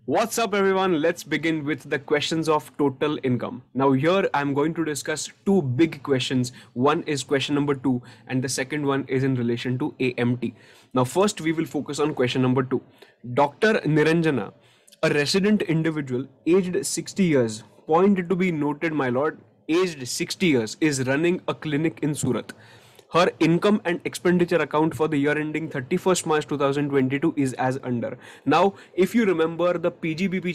What's up, everyone? Let's begin with the questions of total income. Now, here I'm going to discuss two big questions. One is question number 2, and the second one is in relation to AMT. Now, first, we will focus on question number 2. Dr. Niranjana, a resident individual aged 60 years, point to be noted, my lord, aged 60 years, is running a clinic in Surat. Her income and expenditure account for the year ending 31st March 2022 is as under. Now, if you remember the PGBP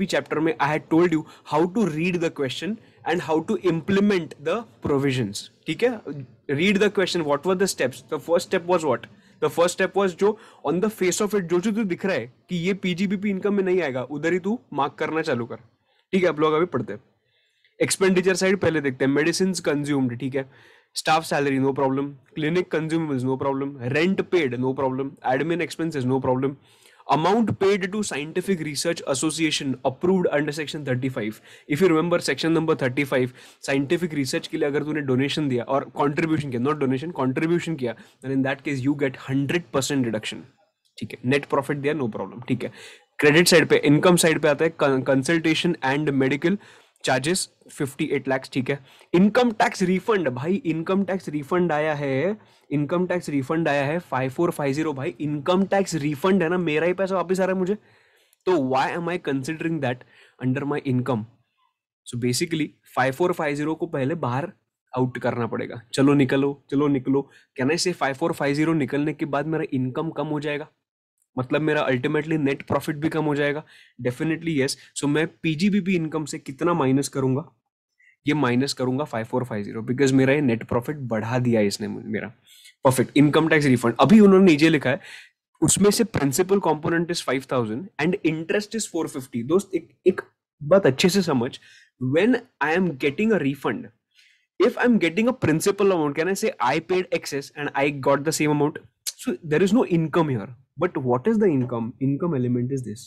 chapter mein I had told you how to read the question and how to implement the provisions. ठीक है? Read the question. What were the steps? The first step was what? The first step was जो on the face of it जो जो दिख रहा है कि ये PGBP इनकम में नहीं आएगा, उधर ही तू मार्क करना चालू कर. ठीक है, आप लोग अभी पढ़ते हैं. एक्सपेंडिचर साइड पहले देखते हैं. मेडिसिन कंज्यूम्ड, ठीक है. Staff salary no problem, clinic consumables no problem, rent paid no problem, admin expenses no problem, amount paid to scientific research association approved under section 35. If you remember section number 35, scientific research के लिए अगर तूने donation दिया और contribution किया, not donation, contribution किया, then in that case you get 100% deduction. ठीक है. नेट प्रॉफिट दिया, नो प्रॉब्लम. ठीक है. क्रेडिट साइड पे, इनकम साइड पे आता है consultation and medical charges 58 lakh. ठीक है. इनकम टैक्स रिफंड, भाई इनकम टैक्स रिफंड आया है, इनकम टैक्स रिफंड आया है 5450. भाई इनकम टैक्स रिफंड है ना, मेरा ही पैसा वापस आ रहा है मुझे, तो why am I considering that under my income? So basically 5450 को पहले बाहर आउट करना पड़ेगा. चलो निकलो, चलो निकलो. कैन आई से 5450 निकलने के बाद मेरा इनकम कम हो जाएगा, मतलब मेरा अल्टीमेटली नेट प्रॉफिट भी कम हो जाएगा? Definitely yes. सो मैं पीजीबीपी इनकम से कितना माइनस करूंगा? ये माइनस करूंगा 5450, बिकॉज मेरा ये नेट प्रॉफिट बढ़ा दिया इसने मेरा. परफेक्ट. इनकम टैक्स रिफंड अभी उन्होंने नीचे लिखा है, उसमें से principal component is 5000 and interest is 450. दोस्त एक बात अच्छे से समझ, when I am getting a refund, if I'm getting a principal amount, can I say I paid excess and I got the same amount? So there is no income here. But what is the income? Income element is this.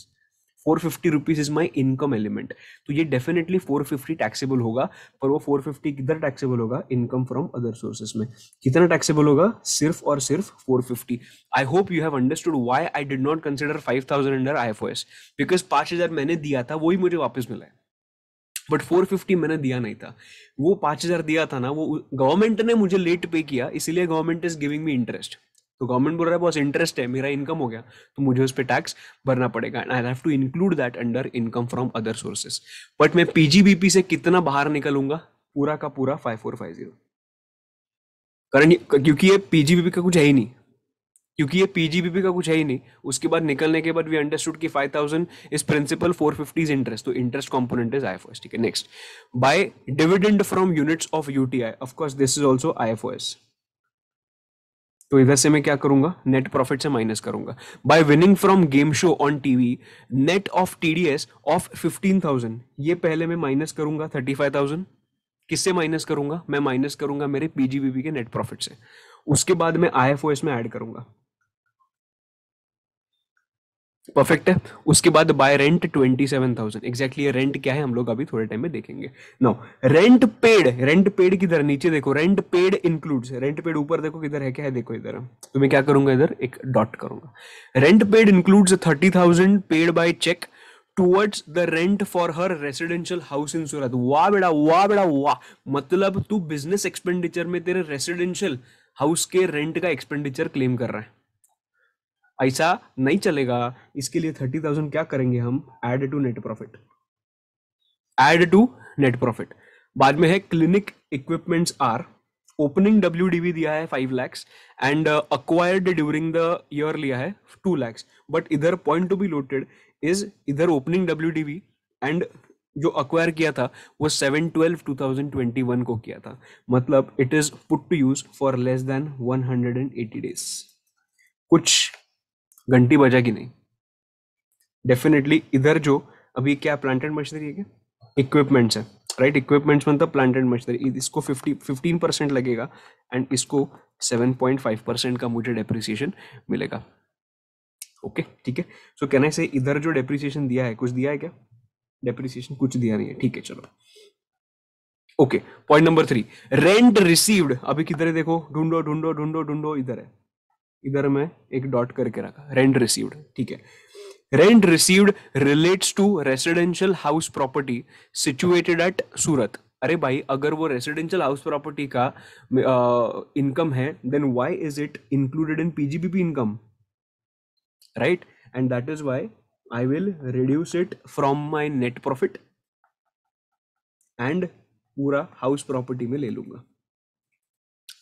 450 rupees is my income element. तो ये definitely 450 taxable होगा, पर वो 450 किधर taxable होगा? Income from other sources में. कितना taxable होगा? सिर्फ और सिर्फ 450. I hope you have understood why I did not consider 5000 under IFOS. Because 5000 मैंने दिया था, वही मुझे वापस मिला है. बट 450 मैंने दिया नहीं था. वो 5000 दिया था ना, वो गवर्नमेंट ने मुझे लेट पे किया, इसीलिए government is giving me interest. तो गवर्नमेंट बोल रहा है बॉस इंटरेस्ट है, मेरा इनकम हो गया, तो मुझे उस पर टैक्स भरना पड़ेगा. And I have to include that under income from other sources. But मैं पीजीबीपी से कितना बाहर निकलूंगा? पूरा का पूरा 5450. कारण क्योंकि ये पीजीबीपी का कुछ है ही नहीं, क्योंकि ये पीजीबीपी का कुछ है ही नहीं. उसके बाद निकलने के बाद वी अंडरस्टूड कि 5000 इज प्रिंसिपल, 450 इज इंटरेस्ट, तो इंटरेस्ट कंपोनेंट इज आईएफओएस. ठीक है. Next, by dividend from units of UTI, of course this is also IFOS. तो इधर से मैं क्या करूंगा? नेट प्रॉफिट से माइनस करूंगा. By winning from game show on TV, net of TDS of 15000, ये पहले मैं माइनस करूंगा 35000. किससे माइनस करूंगा? मैं माइनस करूंगा मेरे पीजीबीपी के नेट प्रॉफिट से. उसके बाद मैं आईएफओएस में ऐड करूंगा. परफेक्ट है. उसके बाद बाय रेंट 27000. एग्जैक्टली ये रेंट क्या है हम लोग अभी थोड़े टाइम में देखेंगे. Now rent paid, rent paid किधर? नीचे देखो, rent paid includes, rent paid ऊपर देखो किधर है, क्या है देखो इधर. तो मैं क्या करूंगा? इधर एक डॉट करूंगा. Rent paid includes 30,000 paid by cheque towards the rent for her residential house in Surat. वाह बेटा, वाह बेटा, वाह. मतलब तू बिजनेस एक्सपेंडिचर में तेरे रेसिडेंशियल हाउस के रेंट का एक्सपेंडिचर क्लेम कर रहा है. ऐसा नहीं चलेगा. इसके लिए 30,000 क्या करेंगे हम? Add to net profit, add to net profit. बाद में है clinic equipments are, opening WDV दिया है 5 lakh and acquired during the year लिया है 2 लाख. बट इधर point to be noted is, इधर ओपनिंग डब्ल्यूडीवी एंड जो अक्वायर किया था वो 7/12/2021 को किया था. मतलब it is put to use for less than 180 days. कुछ घंटी बजा कि नहीं? डेफिनेटली इधर जो अभी क्या प्लांट एंड मशीनरी है, क्या इक्विपमेंट्स है, राइट? इक्विपमेंट्स मतलब प्लांट एंड मशीनरी, इसको 15% लगेगा एंड इसको 7.5% का मुझे डेप्रिसिएशन मिलेगा. ओके, ठीक है. सो कैन आई से इधर जो डेप्रिसिएशन दिया है, कुछ दिया है क्या? डेप्रिसिएशन कुछ दिया नहीं है. ठीक है, चलो. Okay, point number 3, rent received. अभी किधर है देखो, ढूंढो ढूंढो ढूंढो ढूंढो, इधर है. इधर मैं एक डॉट करके रखा, रेंट रिसीव्ड. ठीक है. Rent received relates to residential house property situated at Surat. अरे भाई, अगर वो रेसिडेंशियल हाउस प्रॉपर्टी का इनकम है, then why is it included in PGBP income, right? And that is why I will reduce it from my net profit and पूरा house property में ले लूंगा.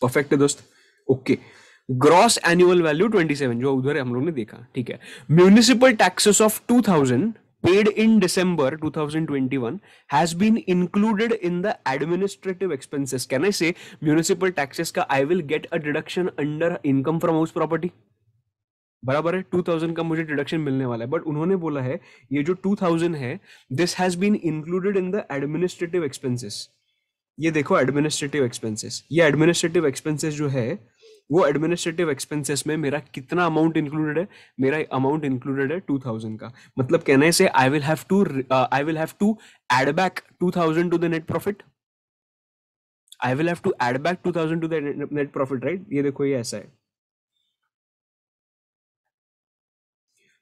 परफेक्ट है दोस्त. ओके. ग्रॉस एनुअल वैल्यू 27 जो उधर हम लोग ने देखा, ठीक है. Municipal taxes of 2000 paid in December 2021 has been included in the administrative expenses. Can I say municipal taxes का I will get a deduction under income from house property? बराबर है, 2000 का मुझे डिडक्शन मिलने वाला है. बट उन्होंने बोला है ये जो 2000 है, this has been included in the administrative expenses. ये देखो एडमिनिस्ट्रेटिव एक्सपेंसेस, ये एडमिनिस्ट्रेटिव एक्सपेंसेस जो है, वो एडमिनिस्ट्रेटिव एक्सपेंसेस में मेरा कितना अमाउंट इंक्लूडेड है? मेरा अमाउंट इंक्लूडेड है 2000 का. मतलब कहने से I will have to add back 2000 to the net profit. I will have to add back 2000 to the net profit, right? ये देखो, ये ऐसा है.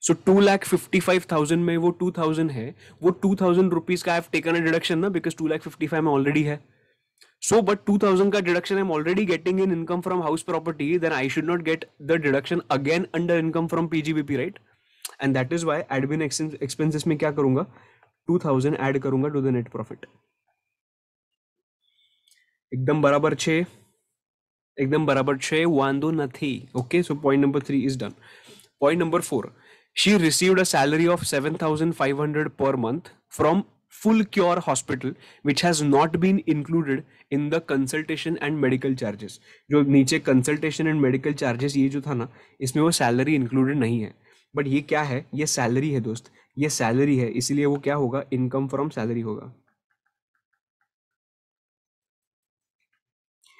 सो 2,55,000 में वो 2000 है, वो 2000 रुपीज का I have taken a deduction ना, बिकॉज 2,55,000 में ऑलरेडी है. So, but 2000 का deduction I'm already getting in income from house property, then I should not get the deduction again under income from PGBP, right? And that is why admin expenses में क्या करूँगा? 2000 add करूँगा to the net profit. एकदम बराबर 6, एकदम बराबर 6, वांदो नथी. Okay, so point number 3 is done. Point number 4. She received a salary of 7,500 per month from Full Cure Hospital, which has not been included in the consultation and medical charges. जो नीचे consultation and medical charges ये जो था ना, इसमें वो salary included नहीं है. बट ये क्या है? ये salary है दोस्त, ये salary है, इसीलिए वो क्या होगा? Income from salary होगा.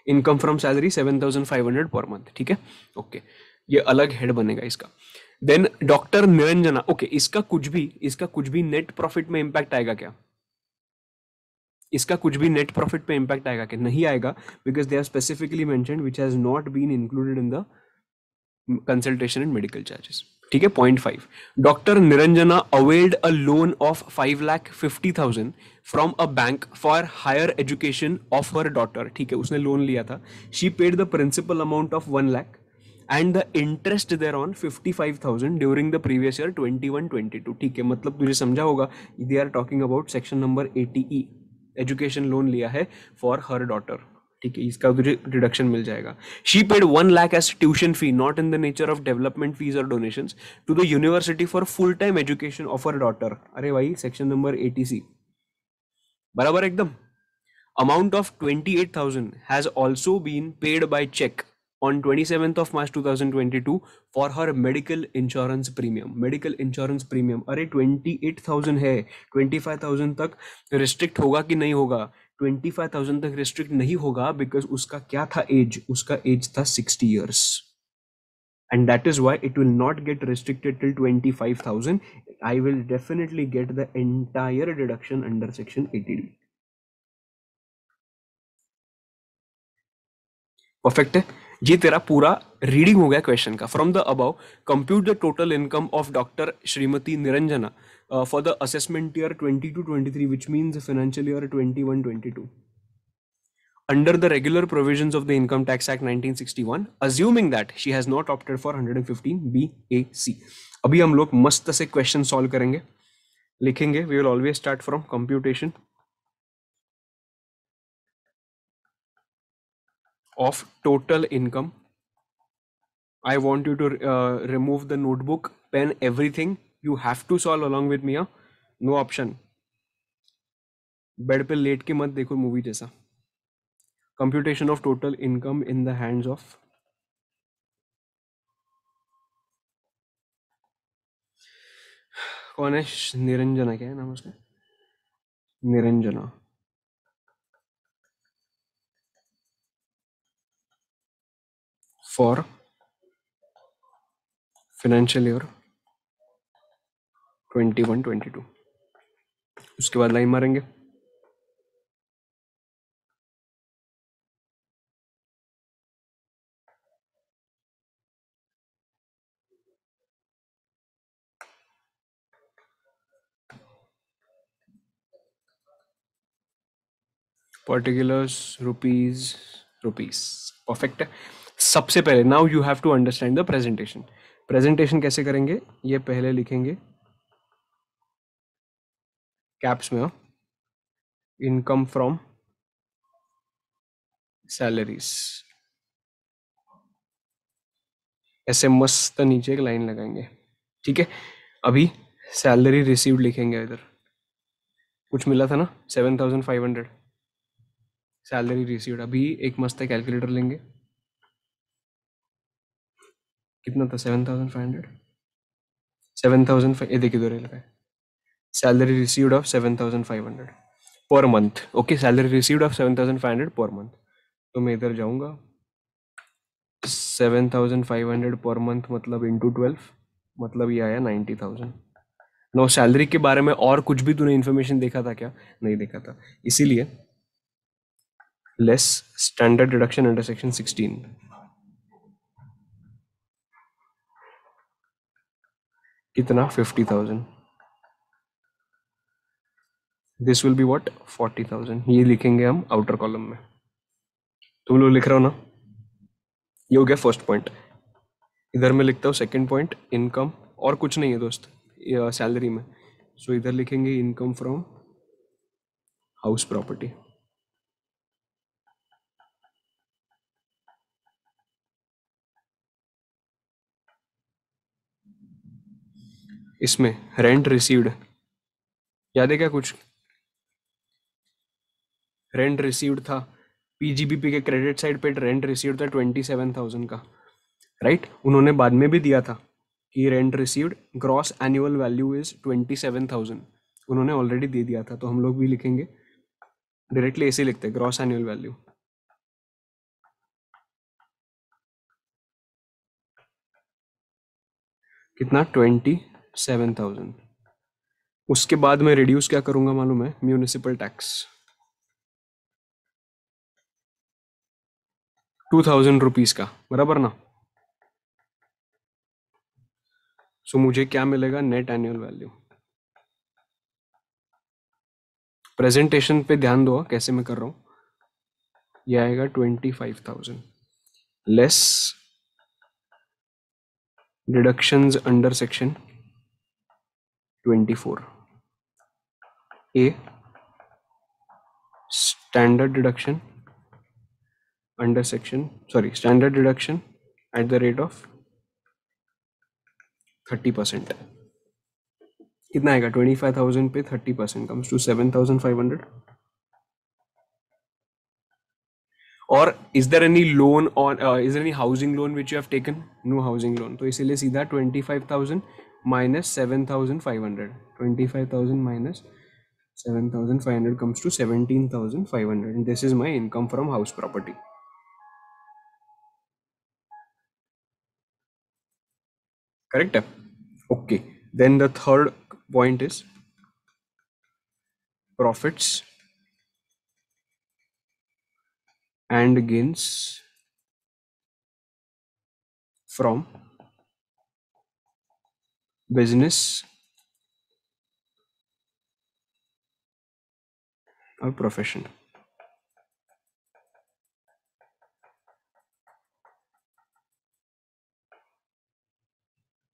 Income from salary 7,500 per month, ठीक है. ओके, ये अलग हेड बनेगा इसका. Then doctor Niranjana. ओके, इसका कुछ भी नेट प्रॉफिट में इंपैक्ट आएगा क्या? इसका कुछ भी नेट प्रॉफिट पे इंपैक्ट आएगा क्या? नहीं आएगा, because they are specifically mentioned which has not been included in the consultation and medical charges. ठीक है. Point 5. Doctor Niranjana availed a loan of 5,50,000 from a bank for higher education of her daughter. ठीक है, उसने loan लिया था. She paid the principal amount of 1 lakh and the interest there on 55,000 during the previous year 21-22. ठीक है, मतलब तुझे समझा होगा, they are talking about section number 80E. Education loan लिया है फॉर हर डॉटर. ठीक है, इसका तुझे डिडक्शन मिल जाएगा. She paid 1 lakh as tuition fee not in the nature of development fees और donations to the university for full time education of her daughter. अरे भाई, सेक्शन नंबर 80C. बराबर एकदम. Amount of 28,000 has also been paid by check on 27th of March 2022 for her medical insurance premium. Medical insurance premium. अरे 28,000 है, 25,000 तक restrict होगा कि नहीं होगा? 25,000 तक रिस्ट्रिक्ट नहीं होगा, बिकॉज उसका क्या था एज? उसका एज था 60 years. And that is why it will not get restricted till 25,000. I will definitely get the entire deduction under section 80D. Perfect है जी. तेरा पूरा रीडिंग हो गया क्वेश्चन का. From the above compute the total income of doctor Shrimati Niranjana for the assessment year 22-23 which means financial year 21-22 under the regular provisions of the Income Tax Act 1961, assuming that she has not opted for 115 BAC. अभी हम लोग मस्त से question solve करेंगे, लिखेंगे. We will always start from computation of total income. I want you to remove the notebook, pen, everything. You have to solve along with me. No option. Bed पे लेट के मत देखो मूवी जैसा. Computation of total income in the hands of कौन है? निरंजना. क्या है नाम उसका? निरंजना. For financial year 21-22. उसके बाद लाइन मारेंगे. Particulars rupees rupees. परफेक्ट है। सबसे पहले now you have to understand the presentation. Presentation कैसे करेंगे, ये पहले लिखेंगे कैप्स में, इनकम फ्रॉम सैलरीज, ऐसे मस्त नीचे एक लाइन लगाएंगे। ठीक है, अभी सैलरी रिसीव्ड लिखेंगे इधर, कुछ मिला था ना 7,500 सैलरी रिसीव्ड। अभी एक मस्त कैलकुलेटर लेंगे, कितना था 7,500, 7,005, ये देखिए इधर लगा है, salary received of 7,500 per month. Okay, salary received of 7,500 per month. तो मैं इधर जाऊंगा, 7,500 पर मंथ मतलब इंटू 12, मतलब ये आया 90,000। नो, सैलरी के बारे में और कुछ भी तूने इन्फॉर्मेशन देखा था क्या? नहीं देखा था, इसीलिए less standard deduction under section 16, कितना 50,000, दिस विल बी व्हाट 40,000। ये लिखेंगे हम आउटर कॉलम में। तुम लोग लिख रहे हो ना? ये हो गया फर्स्ट पॉइंट। इधर मैं लिखता हूँ सेकंड पॉइंट, इनकम, और कुछ नहीं है दोस्त सैलरी में। सो इधर लिखेंगे इनकम फ्रॉम हाउस प्रॉपर्टी। इसमें रेंट रिसीव्ड याद है क्या कुछ? रेंट रिसीव्ड था, पीजीबीपी के क्रेडिट साइड पे रेंट रिसीव्ड था 27,000 का, राइट? उन्होंने बाद में भी दिया था कि rent received gross annual value is 27,000, उन्होंने ऑलरेडी दे दिया था। तो हम लोग भी लिखेंगे डायरेक्टली ऐसे लिखते हैं, ग्रॉस एनुअल वैल्यू कितना 27,000। उसके बाद मैं रिड्यूस क्या करूंगा मालूम है? म्यूनिसिपल टैक्स 2,000 रुपीज का, बराबर ना? सो मुझे क्या मिलेगा? Net annual value. प्रेजेंटेशन पे ध्यान दो कैसे मैं कर रहा हूँ। ये आएगा 25,000 less deductions under section 24, a standard deduction under section, sorry, standard deduction at the rate of 30%। कितना आएगा? 25,000 पे 30% कम्स टू 7,500। और इज देयर एनी लोन और is there any housing loan which you have taken? No housing loan, तो इसीलिए सीधा 25,000 minus 7,500, 25,000 minus 7,500 comes to 17,500, and this is my income from house property. Correct? Okay, then the third point is profits and gains from business or profession.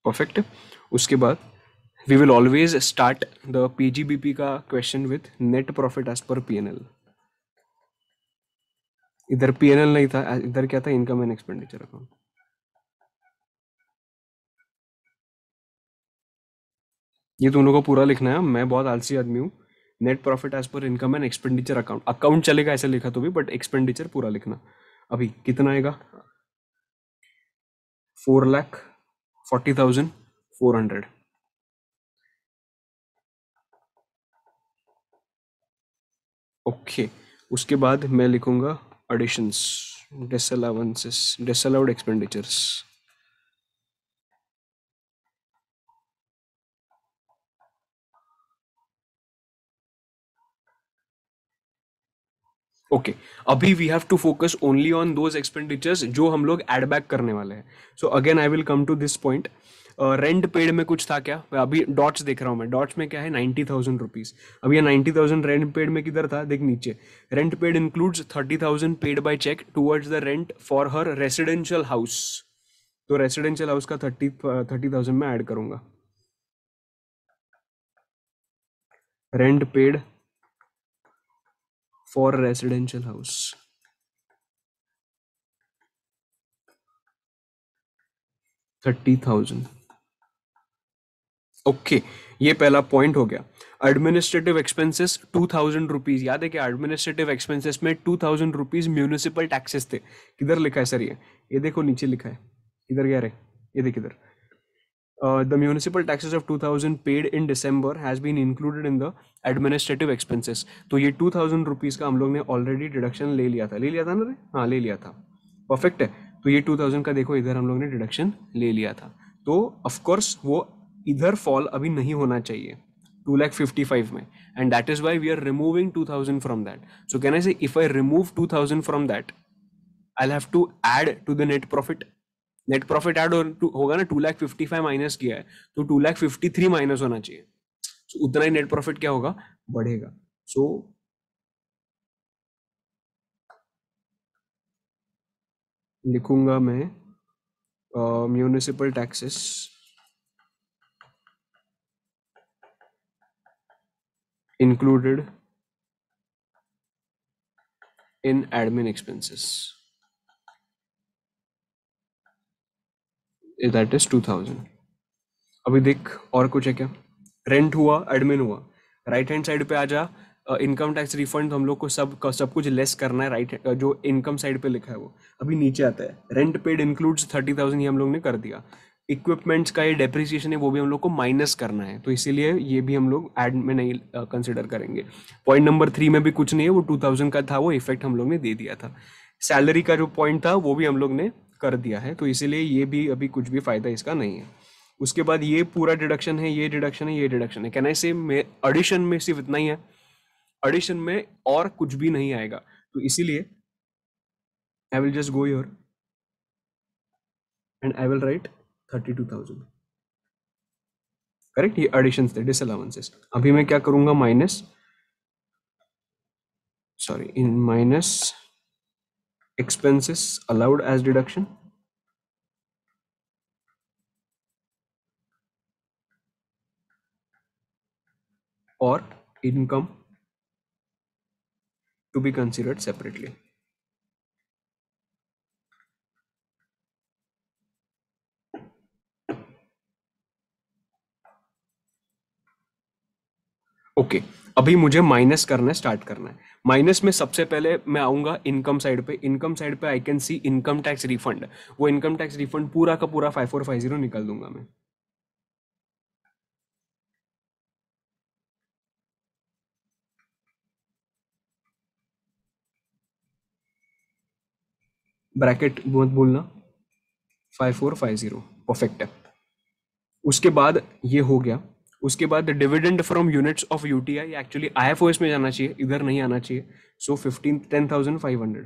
Perfect. उसके बाद we will always start the PGBP का question with net profit as per PNL. इधर PNL नहीं था, इधर क्या था? Income and expenditure account. ये दोनों को पूरा लिखना है, मैं बहुत आलसी आदमी हूँ। Net profit as per income and expenditure account, account चलेगा ऐसे लिखा तो भी, बट एक्सपेंडिचर पूरा लिखना। अभी कितना आएगा? 4,40,400। ओके, उसके बाद मैं लिखूंगा additions, disallowances, disallowed expenditures. Okay, अभी we have to focus only on those expenditures जो हम लोग एड बैक करने वाले हैं। So again I will come to this point, rent paid में कुछ था क्या? अभी डॉट्स देख रहा हूँ मैं, डॉट्स में क्या है, 90,000 रुपीज। अब ये 90,000 रेंट पेड में किधर था, देख नीचे। Rent paid includes 30,000 paid by cheque towards the rent for her residential house. तो रेसिडेंशियल हाउस का 30,000 में ऐड करूंगा। Rent paid for residential house 30,000। Okay, ये पहला पॉइंट हो गया। Administrative expenses 2,000 rupees. याद है क्या, एडमिनिस्ट्रेटिव एक्सपेंसेस में 2,000 रुपीज म्यूनिसिपल टैक्सेस थे। किधर लिखा है सर ये देखो नीचे लिखा है, किधर गया रे, ये देख इधर। The municipal taxes of 2,000 paid in December has been included in the administrative expenses। तो ये 2,000 रुपीज का हम लोग ने ऑलरेडी डिडक्शन ले लिया था ना रे? हाँ ले लिया था। परफेक्ट है। तो ये 2,000 का देखो इधर हम लोग ने डिडक्शन ले लिया था। तो ऑफ कोर्स वो इधर फॉल अभी नहीं होना चाहिए 2,55,000 में, and that is why we are removing 2,000 from that. So can I say if I remove 2,000 from that, I have to add to the net profit. Net profit add होगा ना, 2,55,000 minus किया है तो 2,53,000 माइनस होना चाहिए। so, उतना ही net profit क्या होगा, बढ़ेगा। सो लिखूंगा मैं municipal taxes included in admin expenses, that is 2,000। अभी देख और कुछ है क्या, रेंट हुआ, एडमिन हुआ। राइट हैंड साइड पे आ जा, इनकम टैक्स रिफंड हम लोग को सब कुछ लेस करना है। राइट जो इनकम साइड पे लिखा है वो अभी नीचे आता है। रेंट पेड इंक्लूड्स 30,000, ये हम लोग ने कर दिया। इक्विपमेंट्स का ये डेप्रिसिएशन है वो भी हम लोग को माइनस करना है, तो इसीलिए ये भी हम लोग ऐड में नहीं कंसिडर करेंगे। पॉइंट नंबर 3 में भी कुछ नहीं है, वो 2,000 का था, वो इफेक्ट हम लोग ने दे दिया था। सैलरी का जो पॉइंट था वो भी हम लोग ने कर दिया है, तो इसीलिए ये भी अभी कुछ भी फायदा इसका नहीं है। उसके बाद ये पूरा डिडक्शन है, ये डिडक्शन है, ये डिडक्शन है। कैन आई से एडिशन में सिर्फ इतना ही है, एडिशन में और कुछ भी नहीं आएगा। तो इसीलिए I will just go your and I will write 32,000। Correct, ये एडिशन थे, डिसअलाउंसेस। अभी मैं क्या करूंगा, minus, sorry, in minus expenses allowed as deduction और इनकम to be considered separately। Okay, अभी मुझे माइनस करना है, स्टार्ट करना है। माइनस में सबसे पहले मैं आऊंगा इनकम साइड पे। इनकम साइड पे I can see income tax refund. वो इनकम टैक्स रिफंड पूरा का पूरा 5450 निकाल दूंगा मैं। ब्रैकेट मत भूलना, 5450, परफेक्ट है। उसके बाद ये हो गया। उसके बाद dividend from units of UTI, actually IFOS में जाना चाहिए, इधर नहीं आना चाहिए। सो 10,500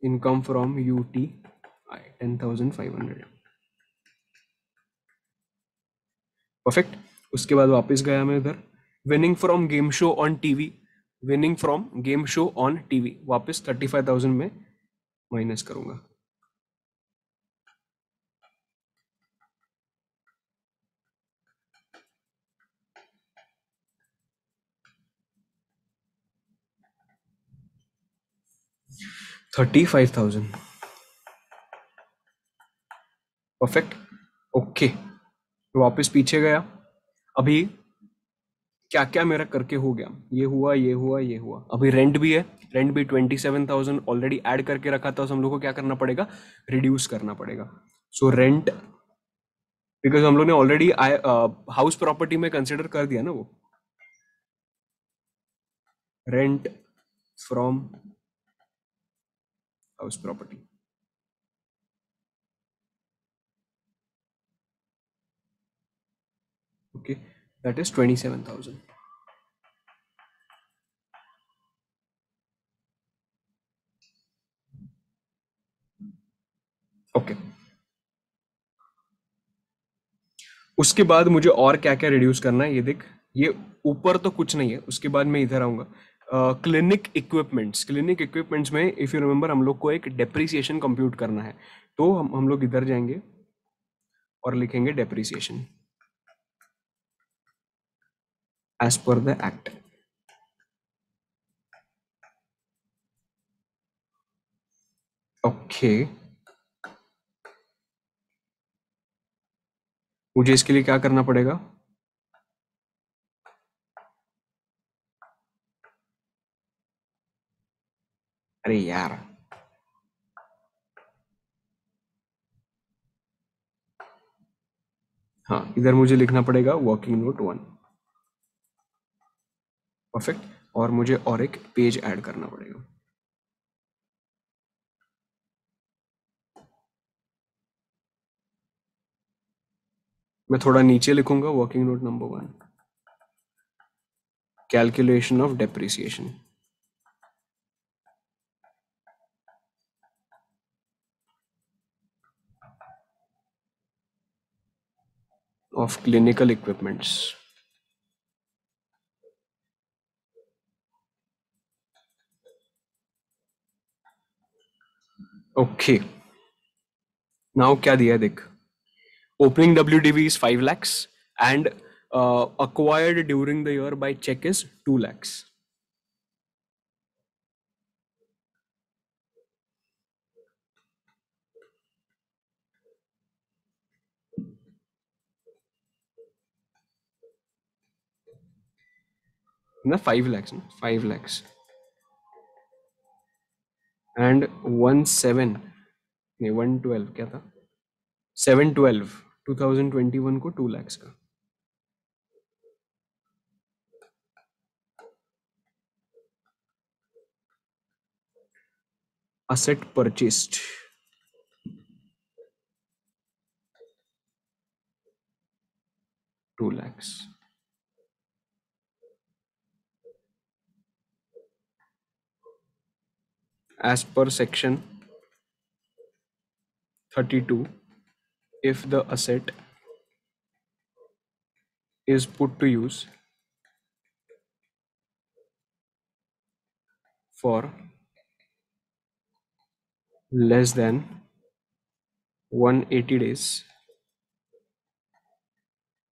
इनकम फ्रॉम यूटीआई 10,500, परफेक्ट। उसके बाद वापस गया मैं इधर, winning from game show on TV, winning from game show on TV, वापस 35,000 में माइनस करूंगा। $35,000, परफेक्ट। ओके, वापस पीछे गया। अभी क्या क्या मेरा करके हो गया, ये हुआ, ये हुआ, ये हुआ। अभी रेंट भी है, रेंट भी 27,000 ऑलरेडी ऐड करके रखा था, तो हम लोग को क्या करना पड़ेगा, रिड्यूस करना पड़ेगा। सो रेंट, बिकॉज हम लोग ने ऑलरेडी हाउस प्रॉपर्टी में कंसिडर कर दिया ना वो। Rent from house property, okay, that is 27,000। Okay, उसके बाद मुझे और क्या क्या रिड्यूस करना है ये देख। ये ऊपर तो कुछ नहीं है, उसके बाद मैं इधर आऊंगा। क्लिनिक इक्विपमेंट्स में इफ यू रिमेंबर हम लोग को एक डेप्रिसिएशन कंप्यूट करना है, तो हम लोग इधर जाएंगे और लिखेंगे depreciation as per the act. Okay, मुझे इसके लिए क्या करना पड़ेगा? अरे यार, हाँ, इधर मुझे लिखना पड़ेगा वर्किंग नोट 1। परफेक्ट। और मुझे और एक पेज ऐड करना पड़ेगा। मैं थोड़ा नीचे लिखूंगा working note number 1, calculation of depreciation of clinical equipments. Okay, now क्या दिया है देख। Opening WDV is 5 lakhs and acquired during the year by check is 2 lakhs. ना 5 lakhs, ना 5 lakhs and 17 नहीं 112 क्या था, 712 2021 को 2 lakhs का। asset purchased 2 lakhs as per section 32 if the asset is put to use for less than 180 days,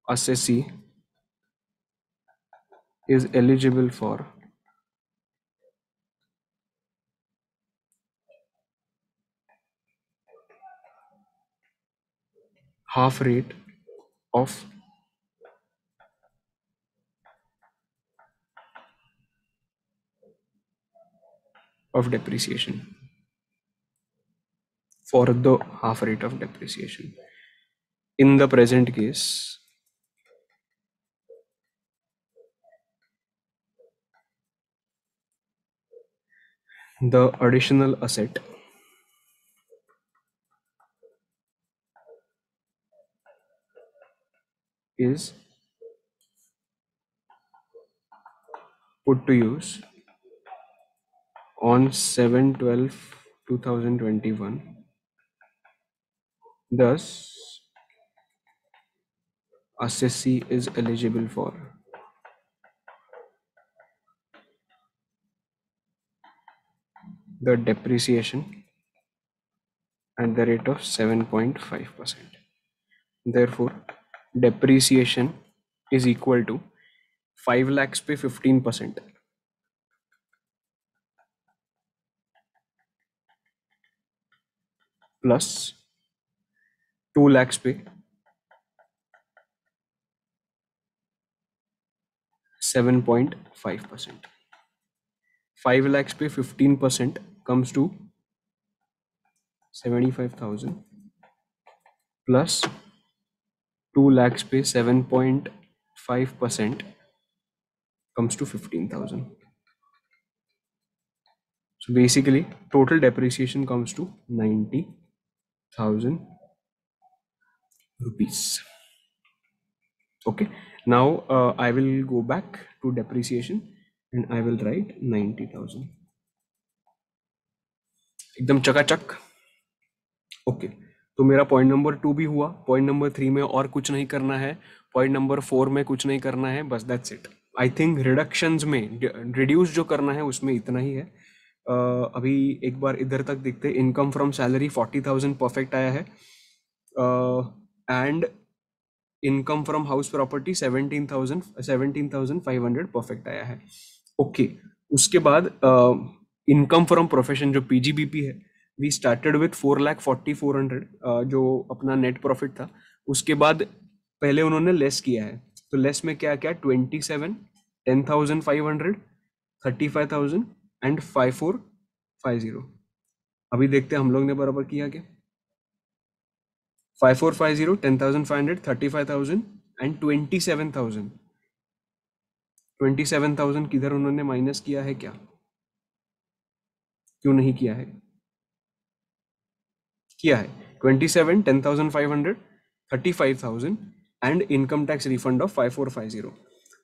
assessee is eligible for half rate of depreciation, for the half rate of depreciation. In the present case, the additional asset is put to use on 7/12/2021. Thus, assessee is eligible for the depreciation at the rate of 7.5%. Therefore, depreciation is equal to 5 lakhs पे 15% plus 2 lakhs पे 7.5%. 5 lakhs पे 15% comes to 75,000 plus 2 lakhs पे 7.5% comes to 15,000. So basically total depreciation comes to 90,000 rupees. Okay, now I will go back to depreciation and I will write 90,000. एकदम चकाचक. Okay, तो मेरा point number 2 भी हुआ। Point number 3 में और कुछ नहीं करना है, पॉइंट नंबर 4 में कुछ नहीं करना है, बस that's it. I think reductions में रिड्यूस जो करना है उसमें इतना ही है। अभी एक बार इधर तक देखते, इनकम फ्रॉम सैलरी 40,000 परफेक्ट आया है, and income from house property 17,500 perfect आया है। ओके, उसके बाद इनकम फ्रॉम प्रोफेशन जो पीजीबीपी है, वी स्टार्टेड विथ 4,40,400 जो अपना नेट प्रॉफिट था। उसके बाद पहले उन्होंने लेस किया है, तो लेस में क्या क्या, 27, 10,500, 35,000 एंड 5,450। अभी देखते हैं हम लोग ने बराबर किया क्या। 5,450, 10,500, 35,000 एंड 27,000। 27,000 किधर उन्होंने माइनस किया है क्या, क्यों नहीं किया है, किया है। 27, 10,500, 35,000 and income tax refund of 5,450।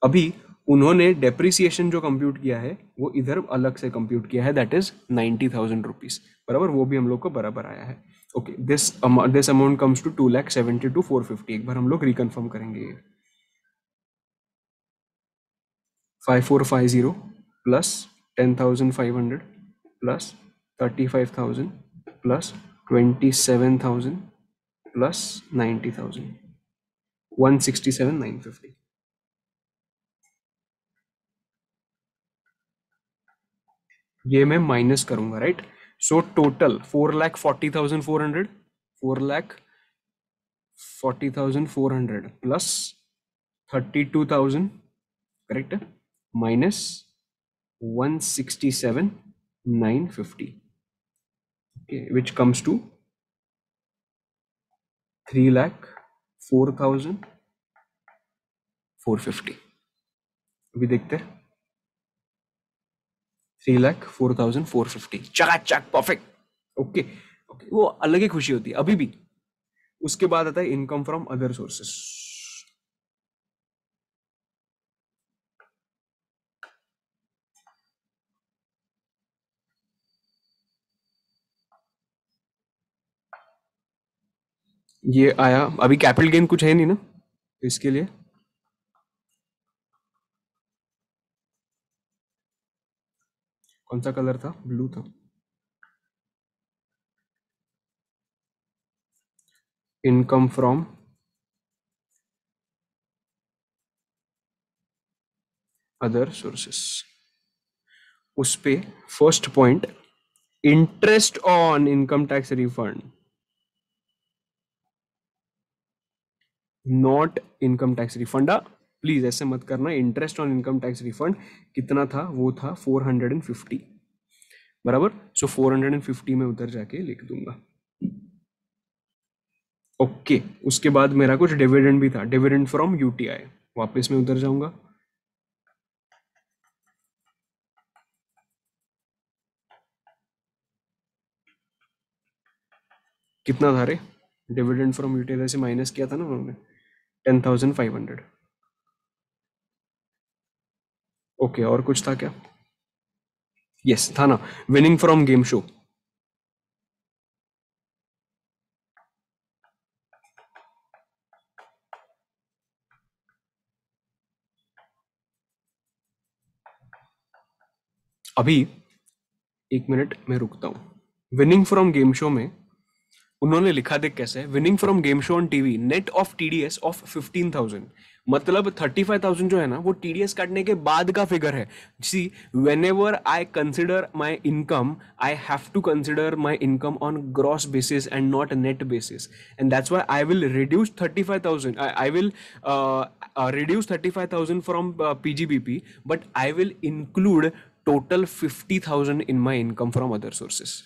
अभी उन्होंने डेप्रिसिएशन जो कंप्यूट किया है वो इधर अलग से कंप्यूट किया है, दैट इज 90,000 रुपीज, बराबर, वो भी हम लोग को बराबर आया है। Okay, this amount comes to 2,70,450। एक बार हम लोग रिकन्फर्म करेंगे। 5,450 प्लस 10,500 प्लस 35,000 प्लस 27,000 प्लस 90,000, 167,950। ये मैं माइनस करूंगा, right. So total 4,40,400, 4,40,400 plus 32,000, correct है, minus 167,950, okay, which comes to 3,04,450। अभी देखते हैं, 3,04,450, चकाचक परफेक्ट। ओके ओके, वो अलग ही खुशी होती है अभी भी। उसके बाद आता है इनकम फ्रॉम अदर सोर्सेस। ये आया, अभी कैपिटल गेन कुछ है नहीं ना इसके लिए। कौन सा कलर था, ब्लू था। इनकम फ्रॉम अदर सोर्सेस, उस पे first point, interest on income tax refund, not income tax refund. Please ऐसे मत करना, interest on income tax refund कितना था, वो था 450, बराबर। सो 450 में उधर जाके लिख दूंगा। ओके, उसके बाद मेरा कुछ डिविडेंड भी था, डिविडेंड फ्रॉम यूटीआई, वापस में उधर जाऊंगा। कितना था रे, डिविडेंड फ्रॉम यूटीआई से माइनस किया था ना उन्होंने, 10,500। ओके, और कुछ था क्या, यस था ना, विनिंग फ्रॉम गेम शो। अभी एक मिनट में रुकता हूं। विनिंग फ्रॉम गेम शो में उन्होंने लिखा, देख कैसे, winning from game show on TV net of TDS of 15,000, मतलब 35,000 जो है ना वो टीडीएस काटने के बाद का फिगर है। See, whenever I consider my income, I have to consider my income on gross basis and not net basis, and that's why I will reduce 35,000, आई विल reduce 35,000 from PGBP, but I will include total 50,000 in my income from other sources।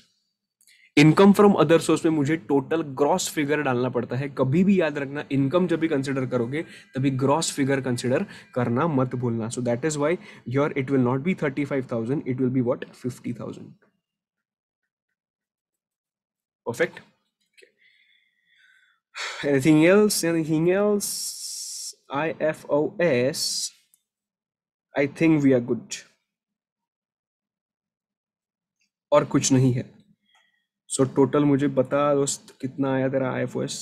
Income from other source में मुझे total gross figure डालना पड़ता है। कभी भी याद रखना, इनकम जब भी कंसिडर करोगे तभी ग्रॉस फिगर कंसिडर करना मत भूलना। So that is why your it will not be 35,000, it will be what, 50,000। Perfect. Anything else, anything else, IFOS, I think we are good. और कुछ नहीं है। सो टोटल मुझे बता दोस्त कितना आया तेरा IFOS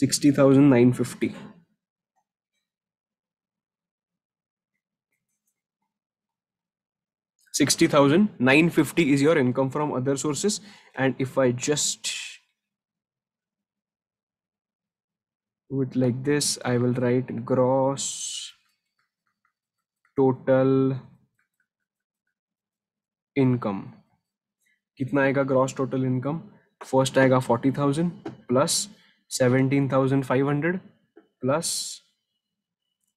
60,950. 60,950 is your income from other sources. And if I just do it like this, I will write gross total income. कितना आएगा ग्रॉस टोटल इनकम? फर्स्ट आएगा 40,000 प्लस 17,500 प्लस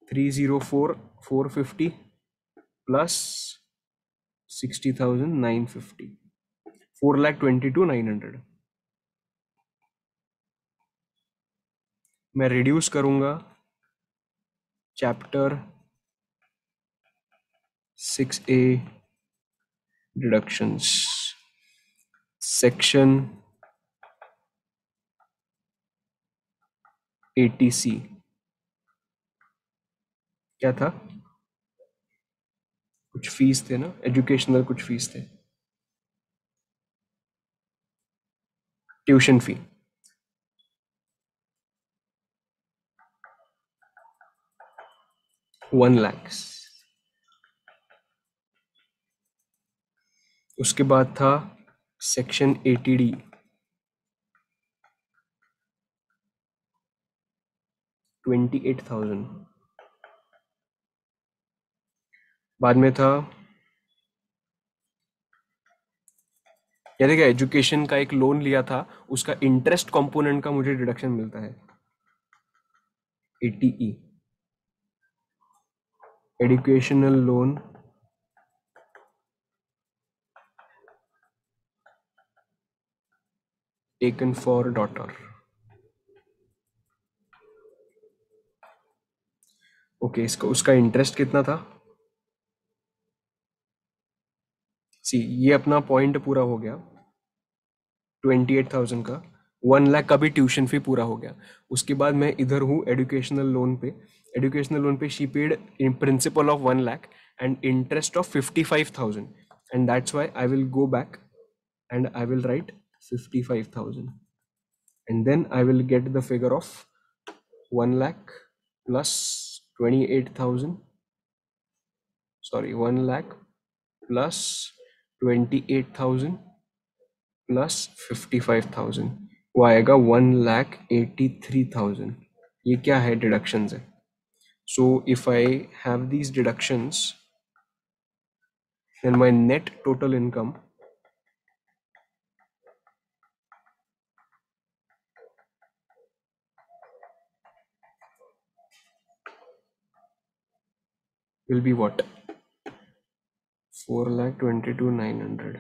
304,450 प्लस 60,950, 4,22,900. मैं रिड्यूस करूंगा chapter 6A deductions, section 80C. क्या था? कुछ fees थे ना, एजुकेशनल कुछ फीस थे, ट्यूशन फी. ₹1,00,000. उसके बाद था सेक्शन 80D, 28,000. बाद में था याद है क्या, एजुकेशन का एक लोन लिया था, उसका इंटरेस्ट कंपोनेंट का मुझे डिडक्शन मिलता है 80E, educational loan taken for daughter. Okay, इसका उसका इंटरेस्ट कितना था? सी, ये अपना पॉइंट पूरा हो गया 28,000 का. 1,00,000 का भी ट्यूशन फी पूरा हो गया. उसके बाद मैं इधर हूँ एजुकेशनल लोन पे. एजुकेशनल लोन पे she paid in principle of 1,00,000 and interest of 55,000. And that's why I will go back and I will write 55,000, and then I will get the figure of 1,00,000 plus 28,000, sorry, 1,00,000 plus 28,000 plus 55,000, वो आएगा 1,83,000. ये क्या है? Deductions है. So if I have these deductions, then my net total income will be what? 4,22,900.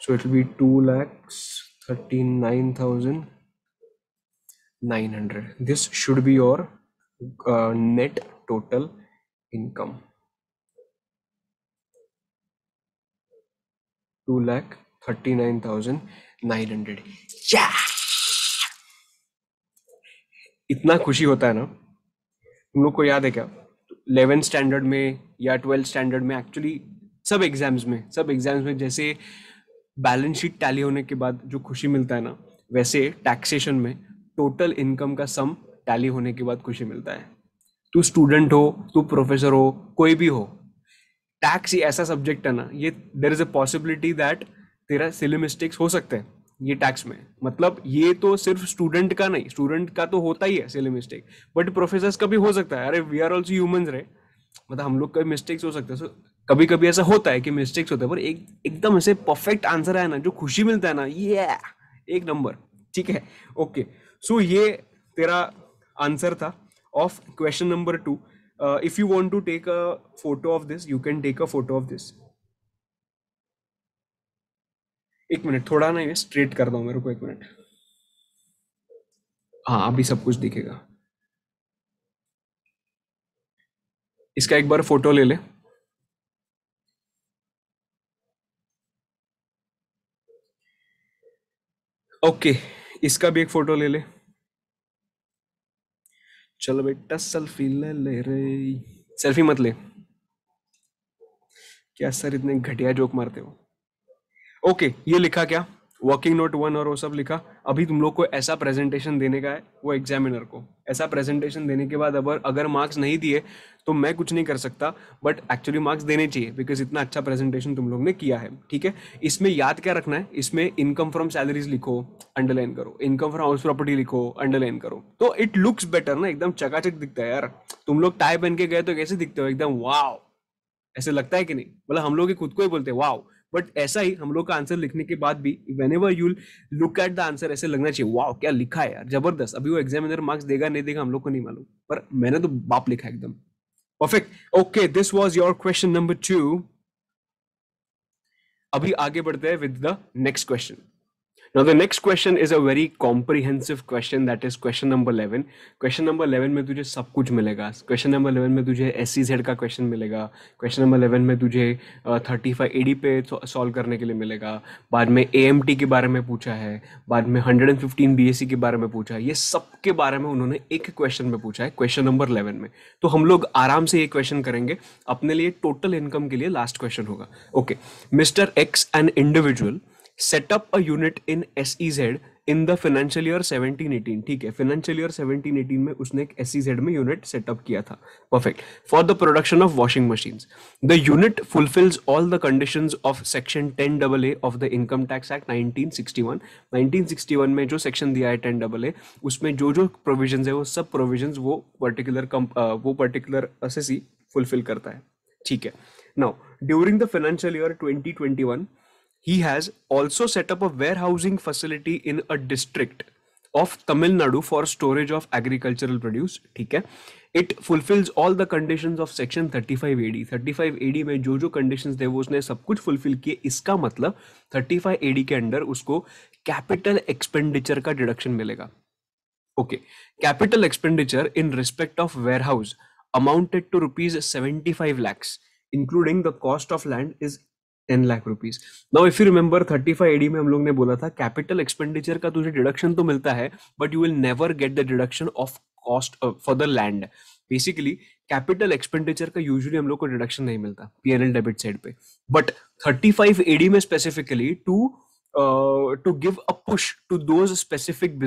So it will be 2,39,900. This should be your net total income. 2,39,900. Yeah! इतना खुशी होता है ना. तुम लोग को याद है क्या, 11th स्टैंडर्ड में या 12th स्टैंडर्ड में, एक्चुअली सब एग्जाम्स में जैसे बैलेंस शीट टैली होने के बाद जो खुशी मिलता है ना, वैसे टैक्सेशन में टोटल इनकम का सम टैली होने के बाद खुशी मिलता है. तू स्टूडेंट हो, तू प्रोफेसर हो, कोई भी हो, टैक्स ही ऐसा सब्जेक्ट है ना, ये there is a possibility that तेरा सिली मिस्टेक्स हो सकते हैं ये टैक्स में. मतलब ये तो सिर्फ स्टूडेंट का नहीं, स्टूडेंट का तो होता ही है सिली मिस्टेक, बट प्रोफेसर्स का भी हो सकता है. अरे वी आर ऑल्सो ह्यूमंस रहे, मतलब हम लोग का मिस्टेक्स हो सकते हैं. So, कभी कभी ऐसा होता है कि मिस्टेक्स होते हैं, पर एकदम ऐसे परफेक्ट आंसर है ना, जो खुशी मिलता है ना, ये एक नंबर. ठीक है, ओके. सो ये तेरा आंसर था of question number 2. If you want to take a photo of this, you can take a photo of this. एक मिनट, थोड़ा ना ये स्ट्रेट कर दो मेरे को, एक मिनट. हाँ, अभी सब कुछ दिखेगा. इसका एक बार फोटो ले ले. ओके, इसका भी एक फोटो ले ले. चलो बेटा, सेल्फी ले ले रे. सेल्फी मत ले. क्या सर इतने घटिया जोक मारते हो? ओके, ये लिखा क्या? वर्किंग नोट वन और वो सब लिखा। अभी तुम लोग को ऐसा प्रेजेंटेशन देने का है वो एग्जामिनर को। ऐसा प्रेजेंटेशन देने के बाद अगर अगर मार्क्स नहीं दिए तो मैं कुछ नहीं कर सकता, बट एक्चुअली मार्क्स देने चाहिए बिकॉज इतना अच्छा प्रेजेंटेशन तुम लोग ने किया है। ठीक है, इसमें याद क्या रखना है, इसमें इनकम फ्रॉम सैलरीज लिखो, अंडरलाइन करो, इनकम फ्रॉम हाउस प्रॉपर्टी लिखो, अंडरलाइन करो, तो इट लुक्स बेटर ना, एकदम चकाचक दिखता है यार। तुम लोग टाई पहन के गए तो कैसे दिखते हो, एकदम वाव, ऐसे लगता है कि नहीं? मतलब हम लोग खुद को ही बोलते हैं वाओ, बट ऐसा ही हम लोग का आंसर लिखने के बाद भी when ever you look at the answer ऐसे लगना चाहिए वाओ क्या लिखा है यार, जबरदस्त। अभी वो एग्जामिनर मार्क्स देगा नहीं देगा हम लोग को नहीं मालूम, पर मैंने तो बाप लिखा एकदम perfect. Okay, this was your question number 2। अभी आगे बढ़ते हैं with the next question. Now the next question is a very comprehensive question, that is question number 11. Question number 11 में तुझे सब कुछ मिलेगा। Question number 11 में तुझे SEZ का question मिलेगा। Question number 11 में तुझे 35 AD पे सॉल्व करने के लिए मिलेगा। बाद में AMT के बारे में पूछा है, बाद में 115 BSc के बारे में पूछा है। ये सब के बारे में उन्होंने एक क्वेश्चन में पूछा है, क्वेश्चन नंबर 11 में। तो हम लोग आराम से ये क्वेश्चन करेंगे अपने लिए। टोटल इनकम के लिए लास्ट क्वेश्चन होगा। Okay, mister x an individual set up a unit in SEZ in the financial year 17-18। ठीक है, financial year 17-18 में उसने एक SEZ में यूनिट सेटअप किया था। Perfect. For the production of washing machines the unit fulfils all the conditions of section 10AA of the income tax act 1961। 1961 में जो सेक्शन दिया है 10AA, उसमें जो जो प्रोविजंस है वो सब प्रोविजंस वो पर्टिकुलर असेसी फुलफिल करता है। ठीक है, now during the financial year 2021 he has also set up a warehousing facility in a district of Tamil Nadu for storage of agricultural produce। ठीक है, it fulfills all the conditions of section 35AD। 35AD में जो जो conditions थे वो उसने सब कुछ fulfill किए। इसका मतलब 35AD के अंडर उसको capital expenditure का deduction मिलेगा। Okay, capital expenditure in respect of warehouse amounted to rupees 75 lakhs including the cost of land is 10 lakh rupees. Now if you remember 35AD में हम लोग ने बोला था कैपिटल एक्सपेंडिचर का तुझे डिडक्शन तो मिलता है but you will never get the deduction of cost for the land. Basically capital expenditure का यूजुअली हम लोग को डिडक्शन नहीं मिलता पीएनएल डेबिट साइड पे, बट 35AD में specifically to give a push to those specific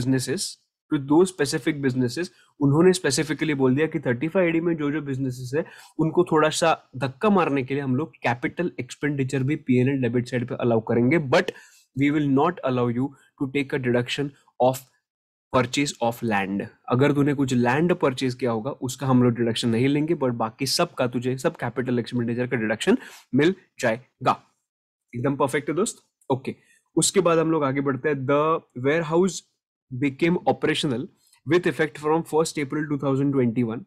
businesses उन्होंने specifically बोल दिया कि 35AD में जो जो बिजनेसेस है उनको थोड़ा सा धक्का मारने के लिए हम लोग कैपिटल एक्सपेंडिचर भी पीएनएल डेबिट साइड पे अलाउ करेंगे, but we will not allow you to take a deduction of purchase of land. अगर तूने कुछ लैंड परचेज किया होगा उसका हम लोग डिडक्शन नहीं लेंगे, बट बाकी सब का तुझे सब कैपिटल एक्सपेंडिचर का डिडक्शन मिल जाएगा। एकदम परफेक्ट है दोस्त। ओके, उसके बाद हम लोग आगे बढ़ते हैं। The warehouse became operational with effect from 1st April 2021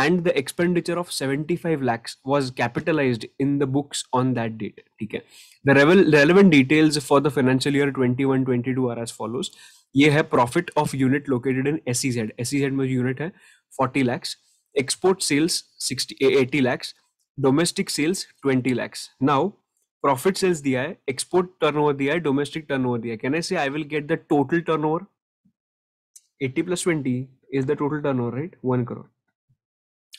and the expenditure of 75 lakhs was capitalized in the books on that date। ठीक है, the relevant details for the financial year 21-22 are as follows। ये है profit of unit located in SEZ। SEZ में unit है 40 lakhs, export sales 80 lakhs, domestic sales 20 lakhs। Now profit sales दिया है, export turnover दिया है, डोमेस्टिक टर्नओवर दिया है। Can I say I will get the total turnover 80 + 20 is the total turnover, right? 1 crore.